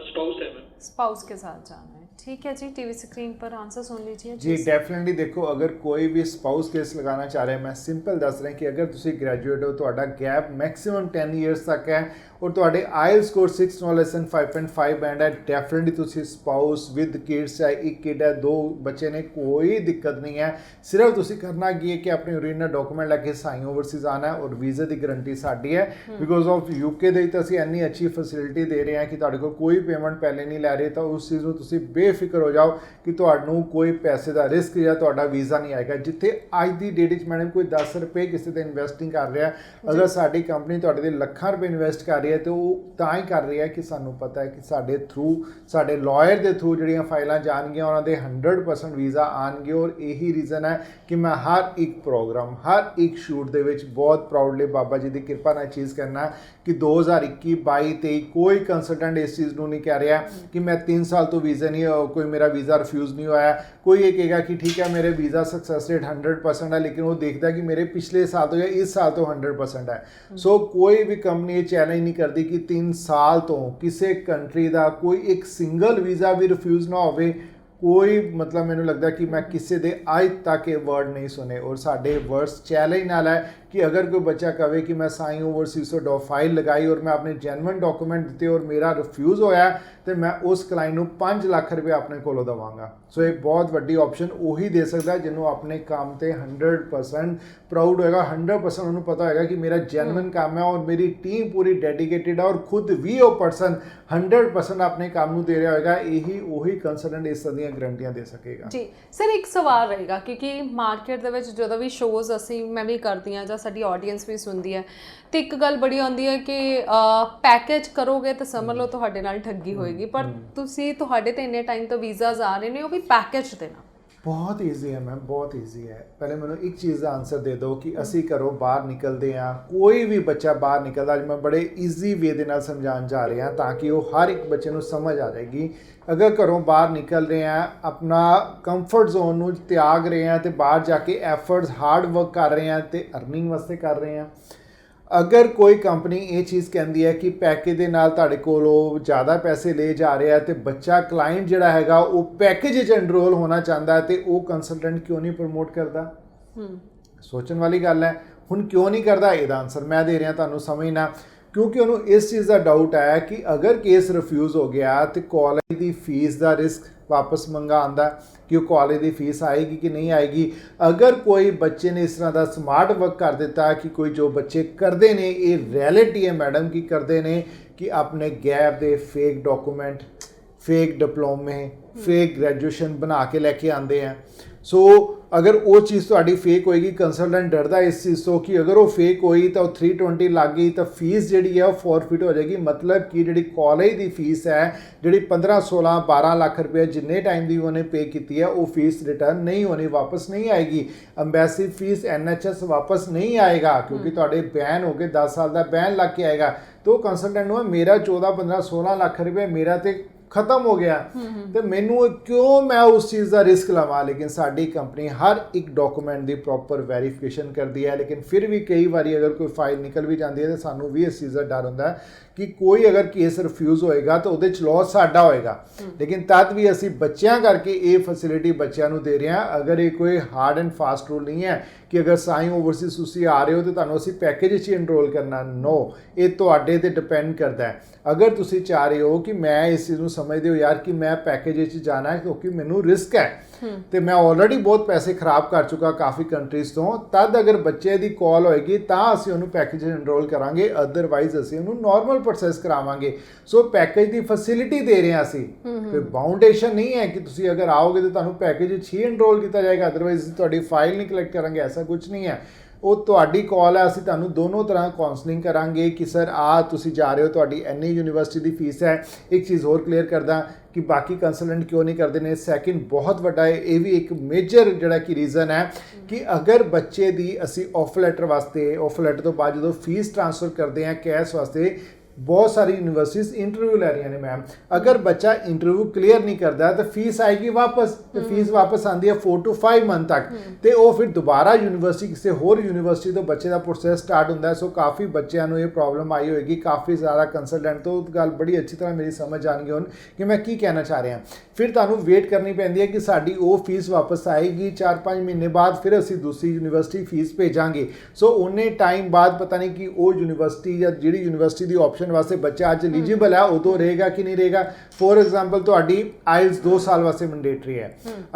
स्पाउस है मैम। स्पाउस के साथ जाना है। ठीक है जी, टीवी स्क्रीन पर आंसर सुन लीजिए जी। डेफिनेटली देखो, अगर कोई भी स्पाउस केस लगाना चाह रहे हैं, मैं सिंपल दस रहा कि अगर तुसी ग्रेजुएट हो, तो गैप मैक्सिमम 10 ईयर्स तक है और ਤੁਹਾਡੇ ਆਇਲਸ ਸਕੋਰ 6 ਨੋ ਲੈਸ ਦੈਨ 5.5 ਬੈਂਡ ਹੈ, ਡੈਫੀਨਿਟਲੀ ਤੁਸੀਂ ਸਪਾਊਸ ਵਿਦ ਕਿਡਸ ਹੈ, ਇੱਕ ਕਿਡ ਹੈ, 2 ਬੱਚੇ ਨੇ, ਕੋਈ ਦਿੱਕਤ ਨਹੀਂ ਹੈ। ਸਿਰਫ ਤੁਸੀਂ ਕਰਨਾ ਕੀ ਹੈ ਕਿ ਆਪਣੇ ਓਰੀਜਨਲ ਡਾਕੂਮੈਂਟ ਲੈ ਕੇ ਸਾਈਨ ਓਵਰਸੀਜ਼ ਆਉਣਾ ਹੈ ਔਰ ਵੀਜ਼ੇ ਦੀ ਗਰੰਟੀ ਸਾਡੀ ਹੈ। ਬਿਕੋਜ਼ ਆਫ ਯੂਕੇ ਦੇ ਤਾਂ ਅਸੀਂ ਇੰਨੀ ਅੱਛੀ ਫੈਸਿਲਿਟੀ ਦੇ ਰਹੇ ਹਾਂ ਕਿ ਤੁਹਾਡੇ ਕੋਲ ਕੋਈ ਪੇਮੈਂਟ ਪਹਿਲੇ ਨਹੀਂ ਲੈ ਰਹੇ, ਤਾਂ ਉਸ ਚੀਜ਼ ਨੂੰ ਤੁਸੀਂ ਬੇਫਿਕਰ ਹੋ ਜਾਓ ਕਿ ਤੁਹਾਨੂੰ ਕੋਈ ਪੈਸੇ ਦਾ ਰਿਸਕ ਜਾਂ ਤੁਹਾਡਾ ਵੀਜ਼ਾ ਨਹੀਂ ਆਏਗਾ। ਜਿੱਥੇ ਅੱਜ ਦੀ ਡੇਟ ਵਿੱਚ ਮੈਡਮ ਕੋਈ 10 ਰੁਪਏ ਕਿਸੇ ਤੇ ਇਨਵੈਸਟਿੰਗ ਕਰ ਰਿਹਾ, ਅਗਰ ਸਾਡੀ ਕੰਪਨੀ ਤੁਹਾਡੇ ਦੇ ਲੱਖਾਂ ਰੁਪਏ ਇਨਵੈਸਟ ਕਰ ਰਹੀ ਹੈ ਤੇ ਉਹ ਤਾਂ ਹੀ ਕਰ ਰਹੀ ਹੈ ਕਿ ਸਾਨੂੰ ਪਤਾ ਹੈ ਕਿ ਸਾਡੇ ਥਰੂ, ਸਾਡੇ ਲਾਇਰ ਦੇ ਥਰੂ ਜਿਹੜੀਆਂ ਫਾਈਲਾਂ ਜਾਣਗੀਆਂ ਉਹਨਾਂ ਦੇ 100% ਵੀਜ਼ਾ ਆਣਗੇ। ਔਰ ਇਹੀ ਰੀਜ਼ਨ ਹੈ ਕਿ ਮੈਂ ਹਰ ਇੱਕ ਪ੍ਰੋਗਰਾਮ, ਹਰ ਇੱਕ ਸ਼ੂਟ ਦੇ ਵਿੱਚ ਬਹੁਤ ਪ੍ਰਾਊਡਲੀ ਬਾਬਾ ਜੀ ਦੀ ਕਿਰਪਾ ਨਾਲ ਚੀਜ਼ ਕਰਨਾ ਕਿ 2021, 22, 23 ਕੋਈ ਕੰਸਲਟੈਂਟ ਇਸ ਚੀਜ਼ ਨੂੰ ਨਹੀਂ ਕਹਿ ਰਿਹਾ ਕਿ ਮੈਂ 3 ਸਾਲ ਤੋਂ ਵੀਜ਼ਾ ਨਹੀਂ, ਕੋਈ ਮੇਰਾ ਵੀਜ਼ਾ ਰਿਫਿਊਜ਼ ਨਹੀਂ ਹੋਇਆ। ਕੋਈ ਇਹ ਕਹੇਗਾ ਕਿ ਠੀਕ ਹੈ ਮੇਰੇ ਵੀਜ਼ਾ ਸਕਸੈਸ ਰੇਟ 100% ਹੈ, ਲੇਕਿਨ ਉਹ ਦੇਖਦਾ ਕਿ ਮੇਰੇ ਪਿਛਲੇ ਸਾਲ ਤੋਂ ਜਾਂ ਇਸ ਸਾਲ ਤੋਂ 100% ਹੈ। ਸੋ ਕੋਈ ਵੀ ਕੰਪਨੀ ਇਹ ਚੈਲੰਜ ਨਹੀਂ ਕਰਦੀ ਕਿ 3 ਸਾਲ ਤੋਂ ਕਿਸੇ ਕੰਟਰੀ ਦਾ ਕੋਈ ਇੱਕ ਸਿੰਗਲ ਵੀਜ਼ਾ ਵੀ ਰਿਫਿਊਜ਼ ਨਾ ਹੋਵੇ। ਕੋਈ ਮਤਲਬ ਮੈਨੂੰ ਲੱਗਦਾ ਕਿ ਮੈਂ ਕਿਸੇ ਦੇ ਅੱਜ ਤੱਕ ਇਹ ਵਰਡ ਨਹੀਂ ਸੁਣੇ ਔਰ ਸਾਡੇ ਵਰਡਸ ਚੈਲੰਜ ਨਾਲ ਹੈ कि अगर कोई बच्चा कहे कि मैं साइन ओवरसीज तो फाइल लगाई और मैं अपने जेनवन डॉक्यूमेंट दिते और मेरा रिफ्यूज़ होया तो मैं उस क्लाइंट को 5 लाख रुपये अपने को देवांगा। सो एक बहुत वड्डी ऑप्शन उही दे सकता है जिन्होंने अपने काम से 100% प्राउड होएगा, 100% उन्होंने पता होगा कि मेरा जेनवन काम है और मेरी टीम पूरी डेडिकेटेड है और खुद भी वो पर्सन 100% अपने काम को दे रहा होगा। यही वही कंसल्टेंट इस तरह दी गारंटियां दे सकेगा। जी सर, एक सवाल रहेगा क्योंकि मार्केट दे विच जदों भी शोज़ असीं मैं भी करदी हां ਜਾਂ ਸਾਡੀ ਆਡੀਅנס ਵੀ ਸੁਣਦੀ ਹੈ ਤੇ ਇੱਕ ਗੱਲ ਬੜੀ ਆਉਂਦੀ ਹੈ ਕਿ ਪੈਕੇਜ ਕਰੋਗੇ ਤਾਂ ਸਮਝ ਲਓ ਤੁਹਾਡੇ ਨਾਲ ਠੱਗੀ ਹੋਏਗੀ, ਪਰ ਤੁਸੀਂ ਤੁਹਾਡੇ ਤੇ ਇੰਨੇ ਟਾਈਮ ਤੋਂ ਵੀਜ਼ਾਜ਼ ਆ ਰਹੇ ਨੇ ਉਹ ਵੀ ਪੈਕੇਜ ਦੇਣਾ ਬਹੁਤ ਈਜ਼ੀ ਹੈ ਮੈਮ, ਬਹੁਤ ਈਜ਼ੀ ਹੈ। ਪਹਿਲੇ ਮੈਨੂੰ ਇੱਕ ਚੀਜ਼ ਦਾ ਆਨਸਰ ਦੇ ਦਿਓ ਕਿ ਅਸੀਂ ਘਰੋਂ ਬਾਹਰ ਨਿਕਲਦੇ ਹਾਂ, ਕੋਈ ਵੀ ਬੱਚਾ ਬਾਹਰ ਨਿਕਲਦਾ, ਅੱਜ ਮੈਂ ਬੜੇ ਈਜ਼ੀ ਵੇ ਦੇ ਨਾਲ ਸਮਝਾਉਣ ਜਾ ਰਿਹਾ ਤਾਂ ਕਿ ਉਹ ਹਰ ਇੱਕ ਬੱਚੇ ਨੂੰ ਸਮਝ ਆ ਜਾਏਗੀ। ਅਗਰ ਘਰੋਂ ਬਾਹਰ ਨਿਕਲ ਰਹੇ ਹਾਂ, ਆਪਣਾ ਕੰਫਰਟ ਜ਼ੋਨ ਨੂੰ ਤਿਆਗ ਰਹੇ ਹਾਂ ਤੇ ਬਾਹਰ ਜਾ ਕੇ ਐਫਰਟਸ ਹਾਰਡ ਵਰਕ ਕਰ ਰਹੇ ਹਾਂ ਤੇ ਅਰਨਿੰਗ ਵਾਸਤੇ ਕਰ ਰਹੇ ਹਾਂ। ਅਗਰ ਕੋਈ ਕੰਪਨੀ ਇਹ ਚੀਜ਼ ਕਹਿੰਦੀ ਹੈ ਕਿ ਪੈਕੇਜ ਦੇ ਨਾਲ ਤੁਹਾਡੇ ਕੋਲੋਂ ਜ਼ਿਆਦਾ ਪੈਸੇ ਲੈ ਜਾ ਰਿਹਾ ਤੇ ਬੱਚਾ ਕਲਾਇੰਟ ਜਿਹੜਾ ਹੈਗਾ ਉਹ ਪੈਕੇਜ 'ਚ ਐਨਰੋਲ ਹੋਣਾ ਚਾਹੁੰਦਾ ਤੇ ਉਹ ਕੰਸਲਟੈਂਟ ਕਿਉਂ ਨਹੀਂ ਪ੍ਰਮੋਟ ਕਰਦਾ? ਸੋਚਣ ਵਾਲੀ ਗੱਲ ਹੈ। ਹੁਣ ਕਿਉਂ ਨਹੀਂ ਕਰਦਾ, ਇਹਦਾ ਆਨਸਰ ਮੈਂ ਦੇ ਰਿਹਾ ਤੁਹਾਨੂੰ, ਸਮਝਣਾ। ਕਿਉਂਕਿ ਉਹਨੂੰ ਇਸ ਚੀਜ਼ ਦਾ ਡਾਊਟ ਆਇਆ ਕਿ ਅਗਰ ਕੇਸ ਰਿਫਿਊਜ਼ ਹੋ ਗਿਆ ਤੇ ਕਾਲਜ ਦੀ ਫੀਸ ਦਾ ਰਿਸਕ ਵਾਪਸ ਮੰਗਾ ਆਂਦਾ ਕਿ ਉਹ ਕਾਲਜ ਦੀ ਫੀਸ ਆਏਗੀ ਕਿ ਨਹੀਂ ਆਏਗੀ। ਅਗਰ ਕੋਈ ਬੱਚੇ ਨੇ ਇਸ ਤਰ੍ਹਾਂ ਦਾ ਸਮਾਰਟ ਵਰਕ ਕਰ ਦਿੱਤਾ ਕਿ ਕੋਈ ਜੋ ਬੱਚੇ ਕਰਦੇ ਨੇ, ਇਹ ਰਿਐਲਿਟੀ ਹੈ ਮੈਡਮ, ਕੀ ਕਰਦੇ ਨੇ ਕਿ ਆਪਣੇ ਗੈਪ ਦੇ ਫੇਕ ਡਾਕੂਮੈਂਟ, ਫੇਕ ਡਿਪਲੋਮੇ, ਫੇਕ ਗ੍ਰੈਜੂਏਸ਼ਨ ਬਣਾ ਕੇ ਲੈ ਕੇ ਆਉਂਦੇ ਆ। ਸੋ ਅਗਰ ਉਹ ਚੀਜ਼ ਤੁਹਾਡੀ ਫੇਕ ਹੋਏਗੀ, ਕੰਸਲਟੈਂਟ ਡਰਦਾ ਇਸ ਚੀਜ਼ ਤੋਂ ਕਿ ਅਗਰ ਉਹ ਫੇਕ ਹੋਈ ਤਾਂ ਉਹ 320 ਲੱਗ ਗਈ ਤਾਂ ਫੀਸ ਜਿਹੜੀ ਹੈ ਉਹ ਫੋਰਫਿਟ ਹੋ ਜਾਏਗੀ। ਮਤਲਬ ਕਿ ਜਿਹੜੀ ਕਾਲਜ ਦੀ ਫੀਸ ਹੈ, ਜਿਹੜੀ 15 16 12 ਲੱਖ ਰੁਪਏ ਜਿੰਨੇ ਟਾਈਮ ਦੀ ਉਹਨੇ ਪੇ ਕੀਤੀ ਹੈ, ਉਹ ਫੀਸ ਰਿਟਰਨ ਨਹੀਂ ਹੋਣੀ, ਵਾਪਸ ਨਹੀਂ ਆਏਗੀ। ਅੰਬੈਸੀ ਫੀਸ, NHS ਵਾਪਸ ਨਹੀਂ ਆਏਗਾ ਕਿਉਂਕਿ ਤੁਹਾਡੇ ਬੈਨ ਹੋ ਕੇ 10 ਸਾਲ ਦਾ ਬੈਨ ਲੱਗ ਕੇ ਆਏਗਾ। तो कंसल्टेंट ਨੂੰ ਮੇਰਾ 14 15 16 ਲੱਖ ਰੁਪਏ ਮੇਰਾ ਤੇ ਖਤਮ ਹੋ ਗਿਆ ਤੇ ਮੈਨੂੰ ਕਿਉਂ ਮੈਂ ਉਸ ਚੀਜ਼ ਦਾ ਰਿਸਕ ਲਵਾਂ। ਲੇਕਿਨ ਸਾਡੀ ਕੰਪਨੀ ਹਰ ਇੱਕ ਡਾਕੂਮੈਂਟ ਦੀ ਪ੍ਰੋਪਰ ਵੈਰੀਫਿਕੇਸ਼ਨ ਕਰਦੀ ਹੈ। ਲੇਕਿਨ ਫਿਰ ਵੀ ਕਈ ਵਾਰੀ ਅਗਰ ਕੋਈ ਫਾਈਲ ਨਿਕਲ ਵੀ ਜਾਂਦੀ ਹੈ ਤਾਂ ਸਾਨੂੰ ਵੀ ਇਸ ਚੀਜ਼ ਦਾ ਡਰ ਹੁੰਦਾ ਹੈ ਕਿ ਕੋਈ ਅਗਰ ਕੇਸ ਰਿਫਿਊਜ਼ ਹੋਏਗਾ ਤਾਂ ਉਹਦੇ 'ਚ ਲੋਸ ਸਾਡਾ ਹੋਏਗਾ। ਲੇਕਿਨ ਤਦ ਵੀ ਅਸੀਂ ਬੱਚਿਆਂ ਕਰਕੇ ਇਹ ਫੈਸਿਲਿਟੀ ਬੱਚਿਆਂ ਨੂੰ ਦੇ ਰਹੇ ਹਾਂ। ਅਗਰ ਇਹ ਕੋਈ ਹਾਰਡ ਐਂਡ ਫਾਸਟ ਰੂਲ ਨਹੀਂ ਹੈ ਕਿ ਅਗਰ ਸਾਈ ਓਵਰਸੀਜ਼ ਤੁਸੀਂ ਆ ਰਹੇ ਹੋ ਤਾਂ ਤੁਹਾਨੂੰ ਅਸੀਂ ਪੈਕੇਜ 'ਚ ਹੀ ਇਨਰੋਲ ਕਰਨਾ। ਨੋ, ਇਹ ਤੁਹਾਡੇ ਤੇ ਡਿਪੈਂਡ ਕਰਦਾ ਹੈ। ਅਗਰ ਤੁਸੀਂ ਚਾਹ ਰਹੇ ਹੋ ਕਿ ਮੈਂ ਇਸ ਚੀਜ਼ ਨੂੰ ਸਮਝਦੇ ਹੋ ਯਾਰ ਕਿ ਮੈਂ ਪੈਕੇਜ 'ਚ ਜਾਣਾ ਹੈ ਕਿਉਂਕਿ ਮੈਨੂੰ ਰਿਸਕ ਹੈ ਤੇ ਮੈਂ ਆਲਰੇਡੀ ਬਹੁਤ ਪੈਸੇ ਖਰਾਬ ਕਰ ਚੁੱਕਾ ਕਾਫੀ ਕੰਟਰੀਜ਼ ਤੋਂ, ਤਦ ਅਗਰ ਬੱਚੇ ਦੀ ਕਾਲ ਹੋਏਗੀ ਤਾਂ ਅਸੀਂ ਉਹਨੂੰ ਪੈਕੇਜ 'ਚ ਇਨਰੋਲ ਕਰਾਂਗੇ, ਅਦਰਵਾਈਜ਼ ਅਸੀਂ ਉਹਨੂੰ ਨਾਰਮਲ ਪ੍ਰੋਸੈਸ ਕਰਾਵਾਂਗੇ। ਸੋ ਪੈਕੇਜ ਦੀ ਫੈਸਿਲਿਟੀ ਦੇ ਰਹੇ ਹਾਂ ਅਸੀਂ, ਕੋਈ ਬਾਉਂਡੇਸ਼ਨ ਨਹੀਂ ਹੈ ਕਿ ਤੁਸੀਂ ਅਗਰ ਆਓਗੇ ਤਾਂ ਤੁਹਾਨੂੰ ਪੈਕੇਜ 'ਚ ਹੀ ਇਨਰੋਲ ਕੀਤਾ ਜਾਏਗਾ, ਅਦਰਵਾਈਜ਼ ਅਸੀਂ ਤੁਹਾਡੀ ਫਾਈਲ ਨਹੀਂ ਕਲੈਕਟ ਕਰਾਂਗੇ, ਐਸਾ ਕੁਝ ਨਹੀਂ ਹੈ। ਉਹ ਤੁਹਾਡੀ ਕਾਲ ਹੈ, ਅਸੀਂ ਤੁਹਾਨੂੰ ਦੋਨੋਂ ਤਰ੍ਹਾਂ ਕਾਉਂਸਲਿੰਗ ਕਰਾਂਗੇ ਕਿ ਸਰ ਤੁਸੀਂ ਜਾ ਰਹੇ ਹੋ, ਤੁਹਾਡੀ ਇੰਨੀ ਯੂਨੀਵਰਸਿਟੀ ਦੀ ਫੀਸ ਹੈ। ਇੱਕ ਚੀਜ਼ ਹੋਰ ਕਲੀਅਰ ਕਰਦਾ ਕਿ ਬਾਕੀ ਕੰਸਲਟੈਂਟ ਕਿਉਂ ਨਹੀਂ ਕਰਦੇ ਨੇ। ਸੈਕਿੰਡ ਬਹੁਤ ਵੱਡਾ ਹੈ, ਇਹ ਵੀ ਇੱਕ ਮੇਜਰ ਜਿਹੜਾ ਕਿ ਰੀਜ਼ਨ ਹੈ ਕਿ ਅਗਰ ਬੱਚੇ ਦੀ ਅਸੀਂ ਆਫਰ ਲੈਟਰ ਵਾਸਤੇ, ਆਫਰ ਲੈਟਰ ਤੋਂ ਬਾਅਦ ਜਦੋਂ ਫੀਸ ਟ੍ਰਾਂਸਫਰ ਕਰਦੇ ਹਾਂ ਕੈਸ਼ ਵਾਸਤੇ, ਬਹੁਤ ਸਾਰੀ ਯੂਨੀਵਰਸਿਟੀਜ਼ ਇੰਟਰਵਿਊ ਲੈ ਰਹੀਆਂ ਨੇ ਮੈਮ। ਅਗਰ ਬੱਚਾ ਇੰਟਰਵਿਊ ਕਲੀਅਰ ਨਹੀਂ ਕਰਦਾ ਤਾਂ ਫੀਸ ਆਏਗੀ ਵਾਪਸ, ਤੇ ਫੀਸ ਵਾਪਸ ਆਉਂਦੀ ਹੈ 4 to 5 ਮੰਥ ਤੱਕ, ਤੇ ਉਹ ਫਿਰ ਦੁਬਾਰਾ ਯੂਨੀਵਰਸਿਟੀ ਕਿਸੇ ਹੋਰ ਯੂਨੀਵਰਸਿਟੀ ਤੋਂ ਬੱਚੇ ਦਾ ਪ੍ਰੋਸੈਸ ਸਟਾਰਟ ਹੁੰਦਾ ਹੈ। ਸੋ ਕਾਫੀ ਬੱਚਿਆਂ ਨੂੰ ਇਹ ਪ੍ਰੋਬਲਮ ਆਈ ਹੋਏਗੀ, ਕਾਫੀ ਜ਼ਿਆਦਾ ਕੰਸਲਟੈਂਟ ਤੋਂ ਗੱਲ ਬੜੀ ਅੱਛੀ ਤਰ੍ਹਾਂ ਮੇਰੀ ਸਮਝ ਆਣਗੇ ਹੁਣ ਕਿ ਮੈਂ ਕੀ ਕਹਿਣਾ ਚਾਹ ਰਿਹਾ। ਫਿਰ ਤੁਹਾਨੂੰ ਵੇਟ ਕਰਨੀ ਪੈਂਦੀ ਹੈ ਕਿ ਸਾਡੀ ਉਹ ਫੀਸ ਵਾਪਸ ਆਏਗੀ 4-5 ਮਹੀਨੇ ਬਾਅਦ, ਫਿਰ ਅਸੀਂ ਦੂਸਰੀ ਯੂਨੀਵਰਸਿਟੀ ਫੀਸ ਭੇਜਾਂਗੇ। ਸੋ ਉਹਨੇ ਟਾਈਮ ਬਾਅਦ ਪਤਾ ਨਹੀਂ ਕਿ ਉਹ ਯੂਨੀਵਰਸਿਟੀ ਜਾਂ ਜਿਹੜੀ ਯੂਨੀਵਰਸਿਟੀ ਦੀ ਆਪਸ਼ਨ ਵਾਸਤੇ ਬੱਚਾ ਅੱਜ ਐਲੀਜੀਬਲ ਹੈ ਉਦੋਂ ਰਹੇਗਾ ਕਿ ਨਹੀਂ ਰਹੇਗਾ। ਫੋਰ ਐਗਜ਼ਾਮਪਲ ਤੁਹਾਡੀ ਆਇਲਸ 2 ਸਾਲ ਵਾਸਤੇ ਮੈਂਡੇਟਰੀ ਹੈ।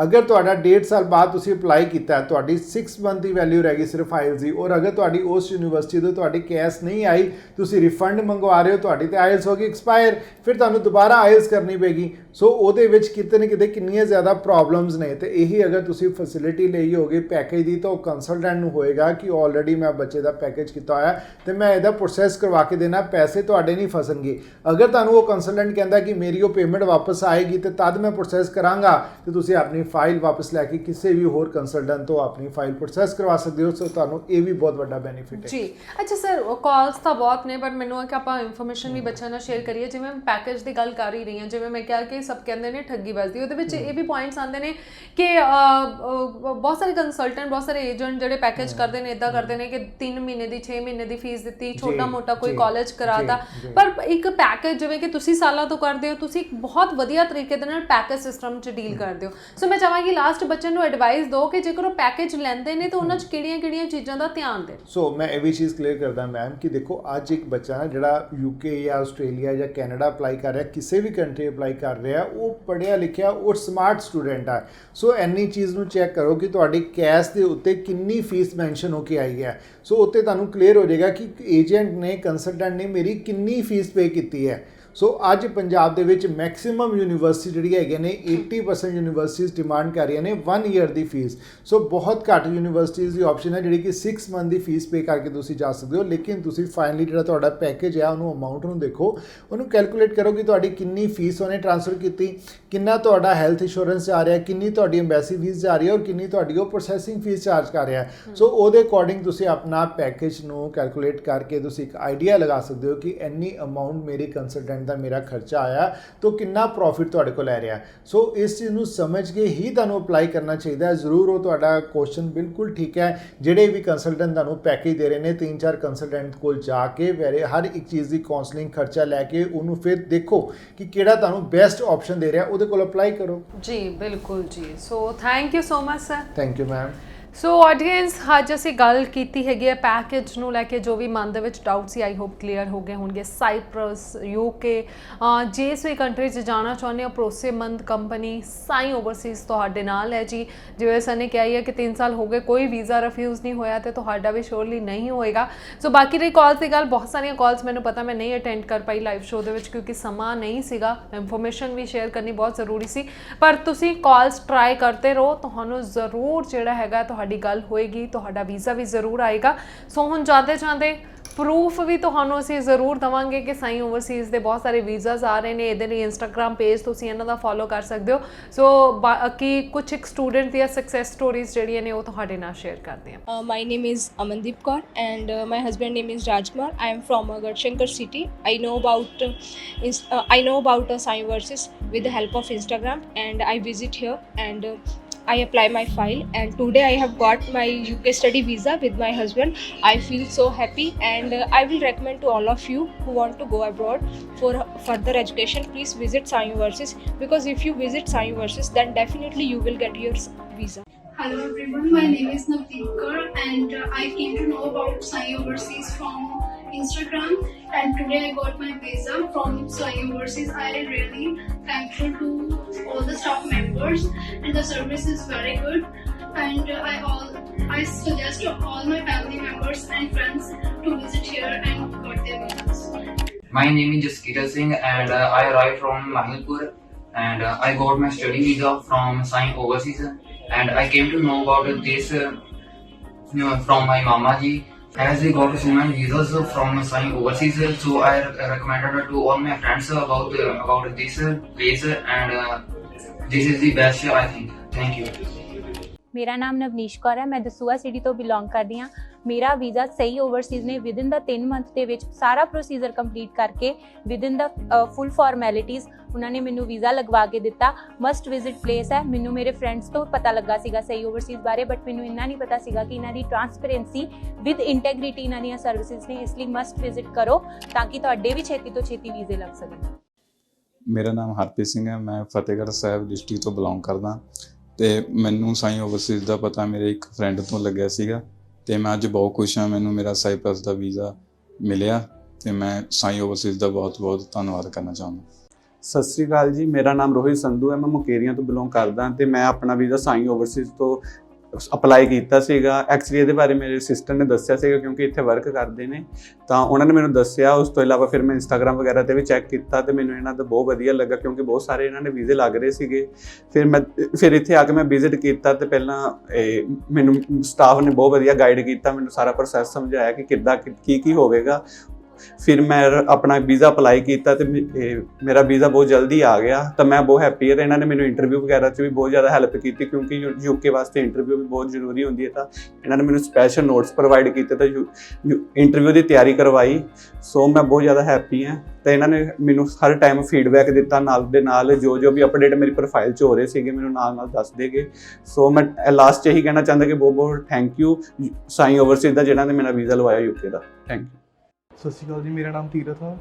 ਅਗਰ ਤੁਹਾਡਾ 1.5 ਸਾਲ ਬਾਅਦ ਤੁਸੀਂ ਅਪਲਾਈ ਕੀਤਾ, ਤੁਹਾਡੀ 6 ਮੰਥ ਦੀ ਵੈਲਿਊ ਰਹਿ ਗਈ ਸਿਰਫ ਆਇਲਸ ਦੀ, ਔਰ ਅਗਰ ਤੁਹਾਡੀ ਉਸ ਯੂਨੀਵਰਸਿਟੀ ਤੋਂ ਤੁਹਾਡੀ ਕੈਸ਼ ਨਹੀਂ ਆਈ, ਤੁਸੀਂ ਰਿਫੰਡ ਮੰਗਵਾ ਰਹੇ ਹੋ, ਤੁਹਾਡੀ ਤੇ ਆਇਲਸ ਹੋ ਗਈ ਐਕਸਪਾਇਰ, ਫਿਰ ਤੁਹਾਨੂੰ ਦੁਬਾਰਾ ਆਇਲਸ ਕਰਨੀ ਪੈਗੀ। ਸੋ ਉਹਦੇ ਵਿੱਚ ਕਿਤੇ ਨਾ ਕਿਤੇ ਕਿੰਨੀਆਂ ਜ਼ਿਆਦਾ ਪ੍ਰੋਬਲਮਸ ਨੇ। ਤੇ ਇਹੀ ਅਗਰ ਤੁਸੀਂ ਫੈਸਿਲਿਟੀ ਲਈ ਹੋਗੀ ਪੈਕੇਜ ਦੀ, ਤਾਂ ਉਹ ਕੰਸਲਟੈਂਟ ਨੂੰ ਹੋਏਗਾ ਕਿ ਆਲਰੇਡੀ ਮੈਂ ਬੱਚੇ ਦਾ ਪੈਕੇਜ ਕੀਤਾ ਹੋਇਆ ਤੇ ਮੈਂ ਇਹਦਾ ਪ੍ਰੋਸੈਸ ਕਰਵਾ ਕੇ ਦੇਣਾ, ਪੈਸੇ ਤੁਹਾਡੇ ਨਹੀਂ ਫਸਣਗੇ। ਅਗਰ ਤੁਹਾਨੂੰ ਉਹ ਕੰਸਲਟੈਂਟ ਕਹਿੰਦਾ ਕਿ ਮੇਰੀ ਉਹ ਪੇਮੈਂਟ ਵਾਪਸ ਆਏਗੀ ਤੇ ਤਦ ਮੈਂ ਪ੍ਰੋਸੈਸ ਕਰਾਂਗਾ, ਤੇ ਤੁਸੀਂ ਆਪਣੀ ਫਾਈਲ ਵਾਪਸ ਲੈ ਕੇ ਕਿਸੇ ਵੀ ਹੋਰ ਕੰਸਲਟੈਂਟ ਤੋਂ ਆਪਣੀ ਫਾਈਲ ਪ੍ਰੋਸੈਸ ਕਰਵਾ ਸਕਦੇ ਹੋ। ਸੋ ਤੁਹਾਨੂੰ ਇਹ ਵੀ ਬਹੁਤ ਵੱਡਾ ਬੈਨੀਫਿਟ ਹੈ ਜੀ। ਅੱਛਾ ਸਰ, ਕਾਲਸ ਤਾਂ ਬਹੁਤ ਨੇ, ਬਟ ਮੈਨੂੰ ਹੈ ਕਿ ਆਪਾਂ ਇਨਫੋਰਮੇਸ਼ਨ ਵੀ ਬੱਚਿਆਂ ਨਾਲ ਸ਼ੇਅਰ ਕਰੀਏ। ਜਿਵੇਂ ਪੈਕੇਜ ਦੀ ਗੱਲ ਕਰ ਹੀ ਰਹੀ ਹਾਂ, ਜਿਵੇਂ ਮੈਂ ਕਿਹਾ ਕਿ ਸਭ ਕਹਿੰਦੇ ਨੇ ਠੱਗੀ ਵੱਜਦੀ, ਉਹਦੇ ਵਿੱਚ ਇਹ ਵੀ ਪੁਆਇੰਟਸ ਆਉਂਦੇ ਨੇ ਕਿ ਬਹੁਤ ਸਾਰੇ ਕੰਸਲਟੈਂਟ, ਬਹੁਤ ਸਾਰੇ ਏਜੰਟ ਜਿਹੜੇ ਪੈਕੇਜ ਕਰਦੇ ਨੇ, ਇੱਦਾਂ ਕਰਦੇ ਨੇ ਕਿ 3 ਮਹੀਨੇ ਦੀ 6 ਮਹੀਨੇ ਦੀ ਫੀਸ ਦਿੱਤੀ, ਛੋਟਾ ਮੋਟਾ ਕੋਈ ਕਾਲਜ ਕਰਾਤਾ। ਪਰ ਇੱਕ ਪੈਕੇਜ ਜਿਵੇਂ ਕਿ ਤੁਸੀਂ ਸਾਲਾਂ ਤੋਂ ਕਰਦੇ ਹੋ, ਤੁਸੀਂ ਇੱਕ ਬਹੁਤ ਵਧੀਆ ਤਰੀਕੇ ਦੇ ਨਾਲ ਪੈਕੇਜ ਸਿਸਟਮ 'ਚ ਡੀਲ ਕਰਦੇ ਹੋ। ਸੋ ਮੈਂ ਚਾਹਾਂਗੀ ਲਾਸਟ ਬੱਚਿਆਂ ਨੂੰ ਐਡਵਾਈਸ ਦਿਓ ਕਿ ਜੇਕਰ ਉਹ ਪੈਕੇਜ ਲੈਂਦੇ ਨੇ ਤਾਂ ਉਹਨਾਂ 'ਚ ਕਿਹੜੀਆਂ-ਕਿਹੜੀਆਂ ਚੀਜ਼ਾਂ ਦਾ ਧਿਆਨ ਦੇਣ। ਸੋ ਮੈਂ ਇਹ ਵੀ ਚੀਜ਼ ਕਲੀਅਰ ਕਰਦਾ ਮੈਮ ਕਿ ਦੇਖੋ ਅੱਜ ਇੱਕ ਬੱਚਾ ਨਾ ਜਿਹੜਾ UK ਜਾਂ ਆਸਟ੍ਰੇਲੀਆ ਜਾਂ ਕੈਨੇਡਾ ਅਪਲਾਈ ਕਰ ਰਿਹਾ, ਕਿਸੇ ਵੀ ਕੰਟਰੀ ਅਪਲਾਈ ਕਰ ਰਿਹਾ, ਉਹ ਪੜ੍ਹਿਆ ਲਿਖਿਆ ਔਰ ਸਮਾਰਟ ਸਟੂਡੈਂਟ ਹੈ। ਸੋ ਇੰਨੀ ਚੀਜ਼ ਨੂੰ ਚੈੱਕ ਕਰੋ ਕਿ ਤੁਹਾਡੀ ਕੈਸ਼ ਦੇ ਉੱਤੇ ਕਿੰਨੀ ਫੀਸ ਮੈਂਸ਼ਨ ਹੋ ਕੇ ਆਈ ਹੈ। ਸੋ ਉੱਤੇ ਤੁਹਾਨੂੰ ਕਲੀਅਰ ਹੋ ਜਾਏਗਾ ਕਿ ਏਜੰਟ ਨੇ, ਕੰਸਲਟੈਂਟ ਨੇ ਮੇਰੀ ਕਿੰਨੀ ਫੀਸ ਪੇ ਕੀਤੀ ਹੈ। ਸੋ ਅੱਜ ਪੰਜਾਬ ਦੇ ਵਿੱਚ ਮੈਕਸਿਮਮ ਯੂਨੀਵਰਸਿਟੀ ਜਿਹੜੀ ਹੈਗੇ ਨੇ 80% ਯੂਨੀਵਰਸਿਟੀਜ਼ ਡਿਮਾਂਡ ਕਰ ਰਹੀਆਂ ਨੇ 1 ਈਅਰ ਦੀ ਫੀਸ। ਸੋ ਬਹੁਤ ਘੱਟ ਯੂਨੀਵਰਸਿਟੀਜ਼ ਦੀ ਆਪਸ਼ਨ ਹੈ ਜਿਹੜੀ ਕਿ 6 ਮੰਥ ਦੀ ਫੀਸ ਪੇ ਕਰਕੇ ਤੁਸੀਂ ਜਾ ਸਕਦੇ ਹੋ। ਲੇਕਿਨ ਤੁਸੀਂ ਫਾਈਨਲੀ ਜਿਹੜਾ ਤੁਹਾਡਾ ਪੈਕੇਜ ਹੈ ਉਹਨੂੰ ਅਮਾਊਂਟ ਨੂੰ ਦੇਖੋ, ਉਹਨੂੰ ਕੈਲਕੂਲੇਟ ਕਰੋ ਕਿ ਤੁਹਾਡੀ ਕਿੰਨੀ ਫੀਸ ਉਹਨੇ ਟ੍ਰਾਂਸਫਰ ਕੀਤੀ, ਕਿੰਨਾ ਤੁਹਾਡਾ ਹੈਲਥ ਇੰਸ਼ੋਰੈਂਸ ਜਾ ਰਿਹਾ, ਕਿੰਨੀ ਤੁਹਾਡੀ ਐਮਬੈਸੀ ਫੀਸ ਜਾ ਰਹੀ ਹੈ ਔਰ ਕਿੰਨੀ ਤੁਹਾਡੀ ਉਹ ਪ੍ਰੋਸੈਸਿੰਗ ਫੀਸ ਚਾਰਜ ਕਰ ਰਿਹਾ। ਸੋ ਉਹਦੇ ਅਕੋਰਡਿੰਗ ਤੁਸੀਂ ਆਪਣਾ ਪੈਕੇਜ ਨੂੰ ਕੈਲਕੂਲੇਟ ਕਰਕੇ ਤੁਸੀਂ ਇੱਕ ਆਈਡੀਆ ਲਗਾ ਸਕਦੇ ਹੋ ਕਿ ਇੰਨੀ ਅਮਾਊਂਟ ਮੇਰੀ ਕੰਸਲਟੈਂਟ ਦਾ ਮੇਰਾ ਖਰਚਾ ਆਇਆ ਤਾਂ ਕਿੰਨਾ ਪ੍ਰੋਫਿਟ ਤੁਹਾਡੇ ਕੋਲ ਲੈ ਰਿਹਾ। ਸੋ ਇਸ ਚੀਜ਼ ਨੂੰ ਸਮਝ ਕੇ ਹੀ ਤੁਹਾਨੂੰ ਅਪਲਾਈ ਕਰਨਾ ਚਾਹੀਦਾ ਹੈ। ਜ਼ਰੂਰ ਉਹ ਤੁਹਾਡਾ ਕੁਐਸਚਨ ਬਿਲਕੁਲ ਠੀਕ ਹੈ। ਜਿਹੜੇ ਵੀ ਕੰਸਲਟੈਂਟ ਤੁਹਾਨੂੰ ਪੈਕੇਜ ਦੇ ਰਹੇ ਨੇ 3-4 ਕੰਸਲਟੈਂਟ ਕੋਲ ਜਾ ਕੇ ਹਰ ਇੱਕ ਚੀਜ਼ ਦੀ ਕਾਉਂਸਲਿੰਗ ਖਰਚਾ ਲੈ ਕੇ ਉਹਨੂੰ ਫਿਰ ਦੇਖੋ ਕਿ ਕਿਹੜਾ ਤੁਹਾਨੂੰ ਬੈਸਟ ਆਪਸ਼ਨ ਦੇ ਰਿਹਾ, ਉਹਦੇ ਕੋਲ ਅਪਲਾਈ ਕਰੋ। ਜੀ ਬਿਲਕੁਲ ਜੀ। So thank you so much sir. Thank you ma'am. So audience, ਅੱਜ ਅਸੀਂ ਗੱਲ ਕੀਤੀ ਹੈਗੀ ਹੈ ਪੈਕੇਜ ਨੂੰ ਲੈ ਕੇ, ਜੋ ਵੀ ਮਨ ਦੇ ਵਿੱਚ doubt C I hope clear ਹੋ ਗਏ ਹੋਣਗੇ। ਸਾਈਪ੍ਰਸ, UK, ਜਿਸ ਵੀ ਕੰਟਰੀ 'ਚ ਜਾਣਾ ਚਾਹੁੰਦੇ ਹੋ, ਭਰੋਸੇਮੰਦ ਕੰਪਨੀ ਸਾਈ ਓਵਰਸੀਜ਼ ਤੁਹਾਡੇ ਨਾਲ ਹੈ ਜੀ। ਜਿਵੇਂ ਸਰ ਨੇ ਕਿਹਾ ਹੀ ਹੈ ਕਿ 3 ਸਾਲ ਹੋ ਗਏ, ਕੋਈ ਵੀਜ਼ਾ ਰਿਫਿਊਜ਼ ਨਹੀਂ ਹੋਇਆ ਤੇ ਤੁਹਾਡਾ ਵੀ ਸ਼ੋਰਲੀ ਨਹੀਂ ਹੋਏਗਾ। ਸੋ ਬਾਕੀ ਰਹੀ ਕਾਲਸ ਦੀ ਗੱਲ, ਬਹੁਤ ਸਾਰੀਆਂ ਕਾਲਸ ਮੈਨੂੰ ਪਤਾ ਮੈਂ ਨਹੀਂ ਅਟੈਂਡ ਕਰ ਪਾਈ ਲਾਈਵ ਸ਼ੋਅ ਦੇ ਵਿੱਚ ਕਿਉਂਕਿ ਸਮਾਂ ਨਹੀਂ ਸੀਗਾ, ਇਨਫੋਰਮੇਸ਼ਨ ਵੀ ਸ਼ੇਅਰ ਕਰਨੀ ਬਹੁਤ ਜ਼ਰੂਰੀ ਸੀ। ਪਰ ਤੁਸੀਂ ਕਾਲਸ ਟਰਾਈ ਕਰਦੇ ਰਹੋ, ਤੁਹਾਨੂੰ ਜ਼ਰੂਰ ਜਿਹੜਾ ਹੈਗਾ ਤੁਹਾਡੀ ਗੱਲ ਹੋਏਗੀ, ਤੁਹਾਡਾ ਵੀਜ਼ਾ ਵੀ ਜ਼ਰੂਰ ਆਏਗਾ। ਸੋ ਹੁਣ ਜਾਂਦੇ ਜਾਂਦੇ ਪ੍ਰੂਫ ਵੀ ਤੁਹਾਨੂੰ ਅਸੀਂ ਜ਼ਰੂਰ ਦੇਵਾਂਗੇ ਕਿ ਸਾਈ ਓਵਰਸੀਜ਼ ਦੇ ਬਹੁਤ ਸਾਰੇ ਵੀਜ਼ਾਸ ਆ ਰਹੇ ਨੇ। ਇਹਦੇ ਲਈ ਇੰਸਟਾਗ੍ਰਾਮ ਪੇਜ ਤੁਸੀਂ ਇਹਨਾਂ ਦਾ ਫੋਲੋ ਕਰ ਸਕਦੇ ਹੋ। ਸੋ ਬਾਕੀ ਕੁਝ ਇੱਕ ਸਟੂਡੈਂਟ ਦੀਆਂ ਸਕਸੈਸ ਸਟੋਰੀਜ਼ ਜਿਹੜੀਆਂ ਨੇ ਉਹ ਤੁਹਾਡੇ ਨਾਲ ਸ਼ੇਅਰ ਕਰਦੇ ਹਾਂ। My name is Amandeep Kaur and my husband name is Rajkumar. I am from Garhshankar city. I know about Sai Overseas with the help of Instagram, and I visit here and I apply my file, and today I have got my UK study visa with my husband. I feel so happy, and I will recommend to all of you who want to go abroad for further education, please visit Sai Overseas, because if you visit Sai Overseas then definitely you will get your visa. Hello everyone, my name is Navdeep Kaur and I came to know about Sai Overseas from Instagram, and today I got my visa from Sai Overseas. I am really thankful to all the staff members and the service is very good, and I suggest to all my family members and friends to visit here and got their visas. My name is Jaskita Singh and I arrived from Mahilpur and I got my study visa from Sai Overseas, and I came to know about this from my mama ji. As we got so many visas from Sai Overseas, so I recommended to all my friends about this place, and this is the best I think. Thank you. ਮੇਰਾ ਨਾਮ ਨਵਨੀਸ਼ ਕੌਰ ਹੈ, ਮੈਂ Dasuya city ਤੋਂ belong ਕਰਦੀ ਹਾਂ। ਮੇਰਾ visa ਸਹੀ Overseas ਨੇ ਵਿਦਿਨ ਦਾ 3 ਮੰਥ ਦੇ ਵਿੱਚ ਸਾਰਾ ਪ੍ਰੋਸੀਜਰ ਕੰਪਲੀਟ ਕਰਕੇ ਵਿਦਿਨ ਦਾ ਫੁੱਲ ਫਾਰਮੈਲਿਟੀਜ਼ ਉਹਨਾਂ ਨੇ ਮੈਨੂੰ ਵੀਜ਼ਾ ਲਗਵਾ ਕੇ ਦਿੱਤਾ। ਮਸਟ ਵਿਜ਼ਿਟ ਪਲੇਸ ਹੈ। ਮੈਨੂੰ ਮੇਰੇ ਫਰੈਂਡਸ ਤੋਂ ਪਤਾ ਲੱਗਾ ਸੀਗਾ ਸਹੀ ਓਵਰਸੀਜ਼ ਬਾਰੇ, ਬਟ ਮੈਨੂੰ ਇੰਨਾ ਨਹੀਂ ਪਤਾ ਸੀਗਾ ਕਿ ਇਹਨਾਂ ਦੀ ਟਰਾਂਸਪੇਰੈਂਸੀ ਵਿਦ ਇੰਟੈਗ੍ਰਿਟੀ ਇਹਨਾਂ ਦੀਆਂ ਸਰਵਿਸਿਜ਼ ਨੇ। ਇਸ ਲਈ ਮਸਟ ਵਿਜ਼ਿਟ ਕਰੋ ਤਾਂ ਕਿ ਤੁਹਾਡੇ ਵੀ ਛੇਤੀ ਤੋਂ ਛੇਤੀ ਵੀਜ਼ੇ ਲੱਗ ਸਕਣ। ਮੇਰਾ ਨਾਮ ਹਰਪ੍ਰੀਤ ਸਿੰਘ ਹੈ, ਮੈਂ ਫਤਿਹਗੜ੍ਹ ਸਾਹਿਬ ਡਿਸਟ੍ਰਿਕਟ ਤੋਂ ਬਿਲੋਂਗ ਕਰਦਾ ਅਤੇ ਮੈਨੂੰ ਸਾਈ ਓਵਰਸੀਜ਼ ਦਾ ਪਤਾ ਮੇਰੇ ਇੱਕ ਫਰੈਂਡ ਤੋਂ ਲੱਗਿਆ ਸੀਗਾ ਅਤੇ ਮੈਂ ਅੱਜ ਬਹੁਤ ਖੁਸ਼ ਹਾਂ। ਮੈਨੂੰ ਮੇਰਾ ਸਾਈਪ੍ਰਸ ਦਾ ਵੀਜ਼ਾ ਮਿਲਿਆ ਅਤੇ ਮੈਂ ਸਾਈ ਓਵਰਸੀਜ਼ ਦਾ ਬਹੁਤ ਬਹੁਤ ਧੰਨਵਾਦ ਕਰਨਾ ਚਾਹੁੰਦਾ। ਸਤਿ ਸ਼੍ਰੀ ਅਕਾਲ ਜੀ, ਮੇਰਾ ਨਾਮ ਰੋਹਿਤ ਸੰਧੂ ਹੈ, ਮੈਂ ਮੁਕੇਰੀਆਂ ਤੋਂ ਬਿਲੋਂਗ ਕਰਦਾ ਅਤੇ ਮੈਂ ਆਪਣਾ ਵੀਜ਼ਾ ਸਾਈ ਓਵਰਸੀਜ਼ ਤੋਂ ਅਪਲਾਈ ਕੀਤਾ ਸੀਗਾ। ਐਕਚੁਅਲੀ ਇਹਦੇ ਬਾਰੇ ਮੇਰੇ ਸਿਸਟਰ ਨੇ ਦੱਸਿਆ ਸੀਗਾ ਕਿਉਂਕਿ ਇੱਥੇ ਵਰਕ ਕਰਦੇ ਨੇ, ਤਾਂ ਉਹਨਾਂ ਨੇ ਮੈਨੂੰ ਦੱਸਿਆ। ਉਸ ਤੋਂ ਇਲਾਵਾ ਫਿਰ ਮੈਂ ਇੰਸਟਾਗ੍ਰਾਮ ਵਗੈਰਾ 'ਤੇ ਵੀ ਚੈੱਕ ਕੀਤਾ ਅਤੇ ਮੈਨੂੰ ਇਹਨਾਂ ਦਾ ਬਹੁਤ ਵਧੀਆ ਲੱਗਾ ਕਿਉਂਕਿ ਬਹੁਤ ਸਾਰੇ ਇਹਨਾਂ ਨੇ ਵੀਜ਼ੇ ਲੱਗ ਰਹੇ ਸੀਗੇ। ਫਿਰ ਇੱਥੇ ਆ ਕੇ ਮੈਂ ਵਿਜ਼ਿਟ ਕੀਤਾ ਅਤੇ ਪਹਿਲਾਂ ਮੈਨੂੰ ਸਟਾਫ ਨੇ ਬਹੁਤ ਵਧੀਆ ਗਾਈਡ ਕੀਤਾ, ਮੈਨੂੰ ਸਾਰਾ ਪ੍ਰੋਸੈਸ ਸਮਝਾਇਆ ਕਿ ਕਿੱਦਾਂ ਕੀ ਹੋਵੇਗਾ। ਫਿਰ ਮੈਂ ਆਪਣਾ ਵੀਜ਼ਾ ਅਪਲਾਈ ਕੀਤਾ ਅਤੇ ਮੇਰਾ ਵੀਜ਼ਾ ਬਹੁਤ ਜਲਦੀ ਆ ਗਿਆ, ਤਾਂ ਮੈਂ ਬਹੁਤ ਹੈਪੀ ਹਾਂ। ਇਹਨਾਂ ਨੇ ਮੈਨੂੰ ਇੰਟਰਵਿਊ ਵਗੈਰਾ 'ਚ ਵੀ ਬਹੁਤ ਜ਼ਿਆਦਾ ਹੈਲਪ ਕੀਤੀ ਕਿਉਂਕਿ UK ਵਾਸਤੇ ਇੰਟਰਵਿਊ ਵੀ ਬਹੁਤ ਜ਼ਰੂਰੀ ਹੁੰਦੀ ਹੈ, ਤਾਂ ਇਹਨਾਂ ਨੇ ਮੈਨੂੰ ਸਪੈਸ਼ਲ ਨੋਟਸ ਪ੍ਰੋਵਾਈਡ ਕੀਤੇ ਤਾਂ ਇੰਟਰਵਿਊ ਦੀ ਤਿਆਰੀ ਕਰਵਾਈ। ਸੋ ਮੈਂ ਬਹੁਤ ਜ਼ਿਆਦਾ ਹੈਪੀ ਹਾਂ ਅਤੇ ਇਹਨਾਂ ਨੇ ਮੈਨੂੰ ਹਰ ਟਾਈਮ ਫੀਡਬੈਕ ਦਿੱਤਾ, ਨਾਲ ਦੇ ਨਾਲ ਜੋ ਵੀ ਅਪਡੇਟ ਮੇਰੀ ਪ੍ਰੋਫਾਈਲ 'ਚ ਹੋ ਰਹੇ ਸੀਗੇ ਮੈਨੂੰ ਨਾਲ ਦੱਸਦੇ ਗਏ। ਸੋ ਮੈਂ ਲਾਸਟ 'ਚ ਇਹੀ ਕਹਿਣਾ ਚਾਹੁੰਦਾ ਕਿ ਬਹੁਤ ਥੈਂਕ ਯੂ ਸਾਈ ਓਵਰਸੀਜ਼ ਦਾ ਜਿਹਨਾਂ ਨੇ ਮੇਰਾ ਵੀਜ਼ਾ ਲਵਾਇਆ UK ਦਾ। Thank you. ਸਤਿ ਸ਼੍ਰੀ ਅਕਾਲ ਜੀ, ਮੇਰਾ ਨਾਮ ਤੀਰਥ ਆ,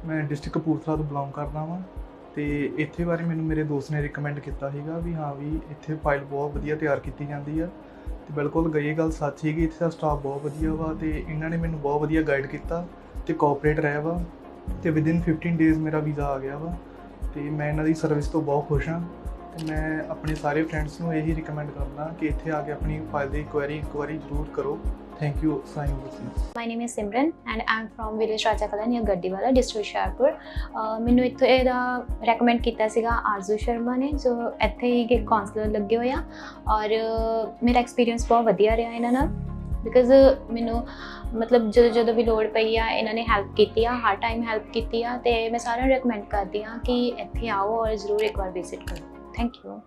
ਮੈਂ ਡਿਸਟ੍ਰਿਕਟ ਕਪੂਰਥਲਾ ਤੋਂ ਬਿਲੋਂਗ ਕਰਦਾ ਵਾਂ ਅਤੇ ਇੱਥੇ ਬਾਰੇ ਮੈਨੂੰ ਮੇਰੇ ਦੋਸਤ ਨੇ ਰਿਕਮੈਂਡ ਕੀਤਾ ਸੀਗਾ ਵੀ ਹਾਂ ਵੀ ਇੱਥੇ ਫਾਈਲ ਬਹੁਤ ਵਧੀਆ ਤਿਆਰ ਕੀਤੀ ਜਾਂਦੀ ਆ, ਅਤੇ ਬਿਲਕੁਲ ਗਈ ਗੱਲ ਸੱਚ ਸੀਗੀ। ਇੱਥੇ ਦਾ ਸਟਾਫ ਬਹੁਤ ਵਧੀਆ ਵਾ ਅਤੇ ਇਹਨਾਂ ਨੇ ਮੈਨੂੰ ਬਹੁਤ ਵਧੀਆ ਗਾਈਡ ਕੀਤਾ ਅਤੇ ਕੋਆਪਰੇਟ ਰਿਹਾ ਵਾ, ਅਤੇ ਵਿਦਿਨ 15 ਡੇਜ਼ ਮੇਰਾ ਵੀਜ਼ਾ ਆ ਗਿਆ ਵਾ ਅਤੇ ਮੈਂ ਇਹਨਾਂ ਦੀ ਸਰਵਿਸ ਤੋਂ ਬਹੁਤ ਖੁਸ਼ ਹਾਂ। ਅਤੇ ਮੈਂ ਆਪਣੇ ਸਾਰੇ ਫਰੈਂਡਸ ਨੂੰ ਇਹੀ ਰਿਕਮੈਂਡ ਕਰਦਾ ਕਿ ਇੱਥੇ ਆ ਕੇ ਆਪਣੀ ਫਾਈਲ ਦੀ ਇਨਕੁਆਇਰੀ ਜ਼ਰੂਰ ਕਰੋ। Thank you, Sai Overseas. My name is Simran and I am from village Raja Kala near Gaddiwala, district Hushiyarpur. ਮੈਨੂੰ ਇੱਥੇ ਇਹਦਾ ਰੈਕਮੈਂਡ ਕੀਤਾ ਸੀਗਾ ਆਰਜ਼ੂ ਸ਼ਰਮਾ ਨੇ, ਜੋ ਇੱਥੇ ਹੀ ਇੱਕ ਕਾਉਂਸਲਰ ਲੱਗੇ ਹੋਏ ਆ, ਔਰ ਮੇਰਾ ਐਕਸਪੀਰੀਅੰਸ ਬਹੁਤ ਵਧੀਆ ਰਿਹਾ ਇਹਨਾਂ ਨਾਲ ਬਿਕਾਜ਼ ਮੈਨੂੰ ਮਤਲਬ ਜਦੋਂ ਵੀ ਲੋੜ ਪਈ ਆ ਇਹਨਾਂ ਨੇ ਹੈਲਪ ਕੀਤੀ ਆ, ਹਰ ਟਾਈਮ ਹੈਲਪ ਕੀਤੀ ਆ, ਤੇ ਮੈਂ ਸਾਰਿਆਂ ਨੂੰ ਰეკਮੈਂਡ ਕਰਦੀ ਹਾਂ ਕਿ ਇੱਥੇ ਆਓ ਔਰ ਜ਼ਰੂਰ ਇੱਕ ਵਾਰ ਵਿਜ਼ਿਟ ਕਰੋ। Thank you.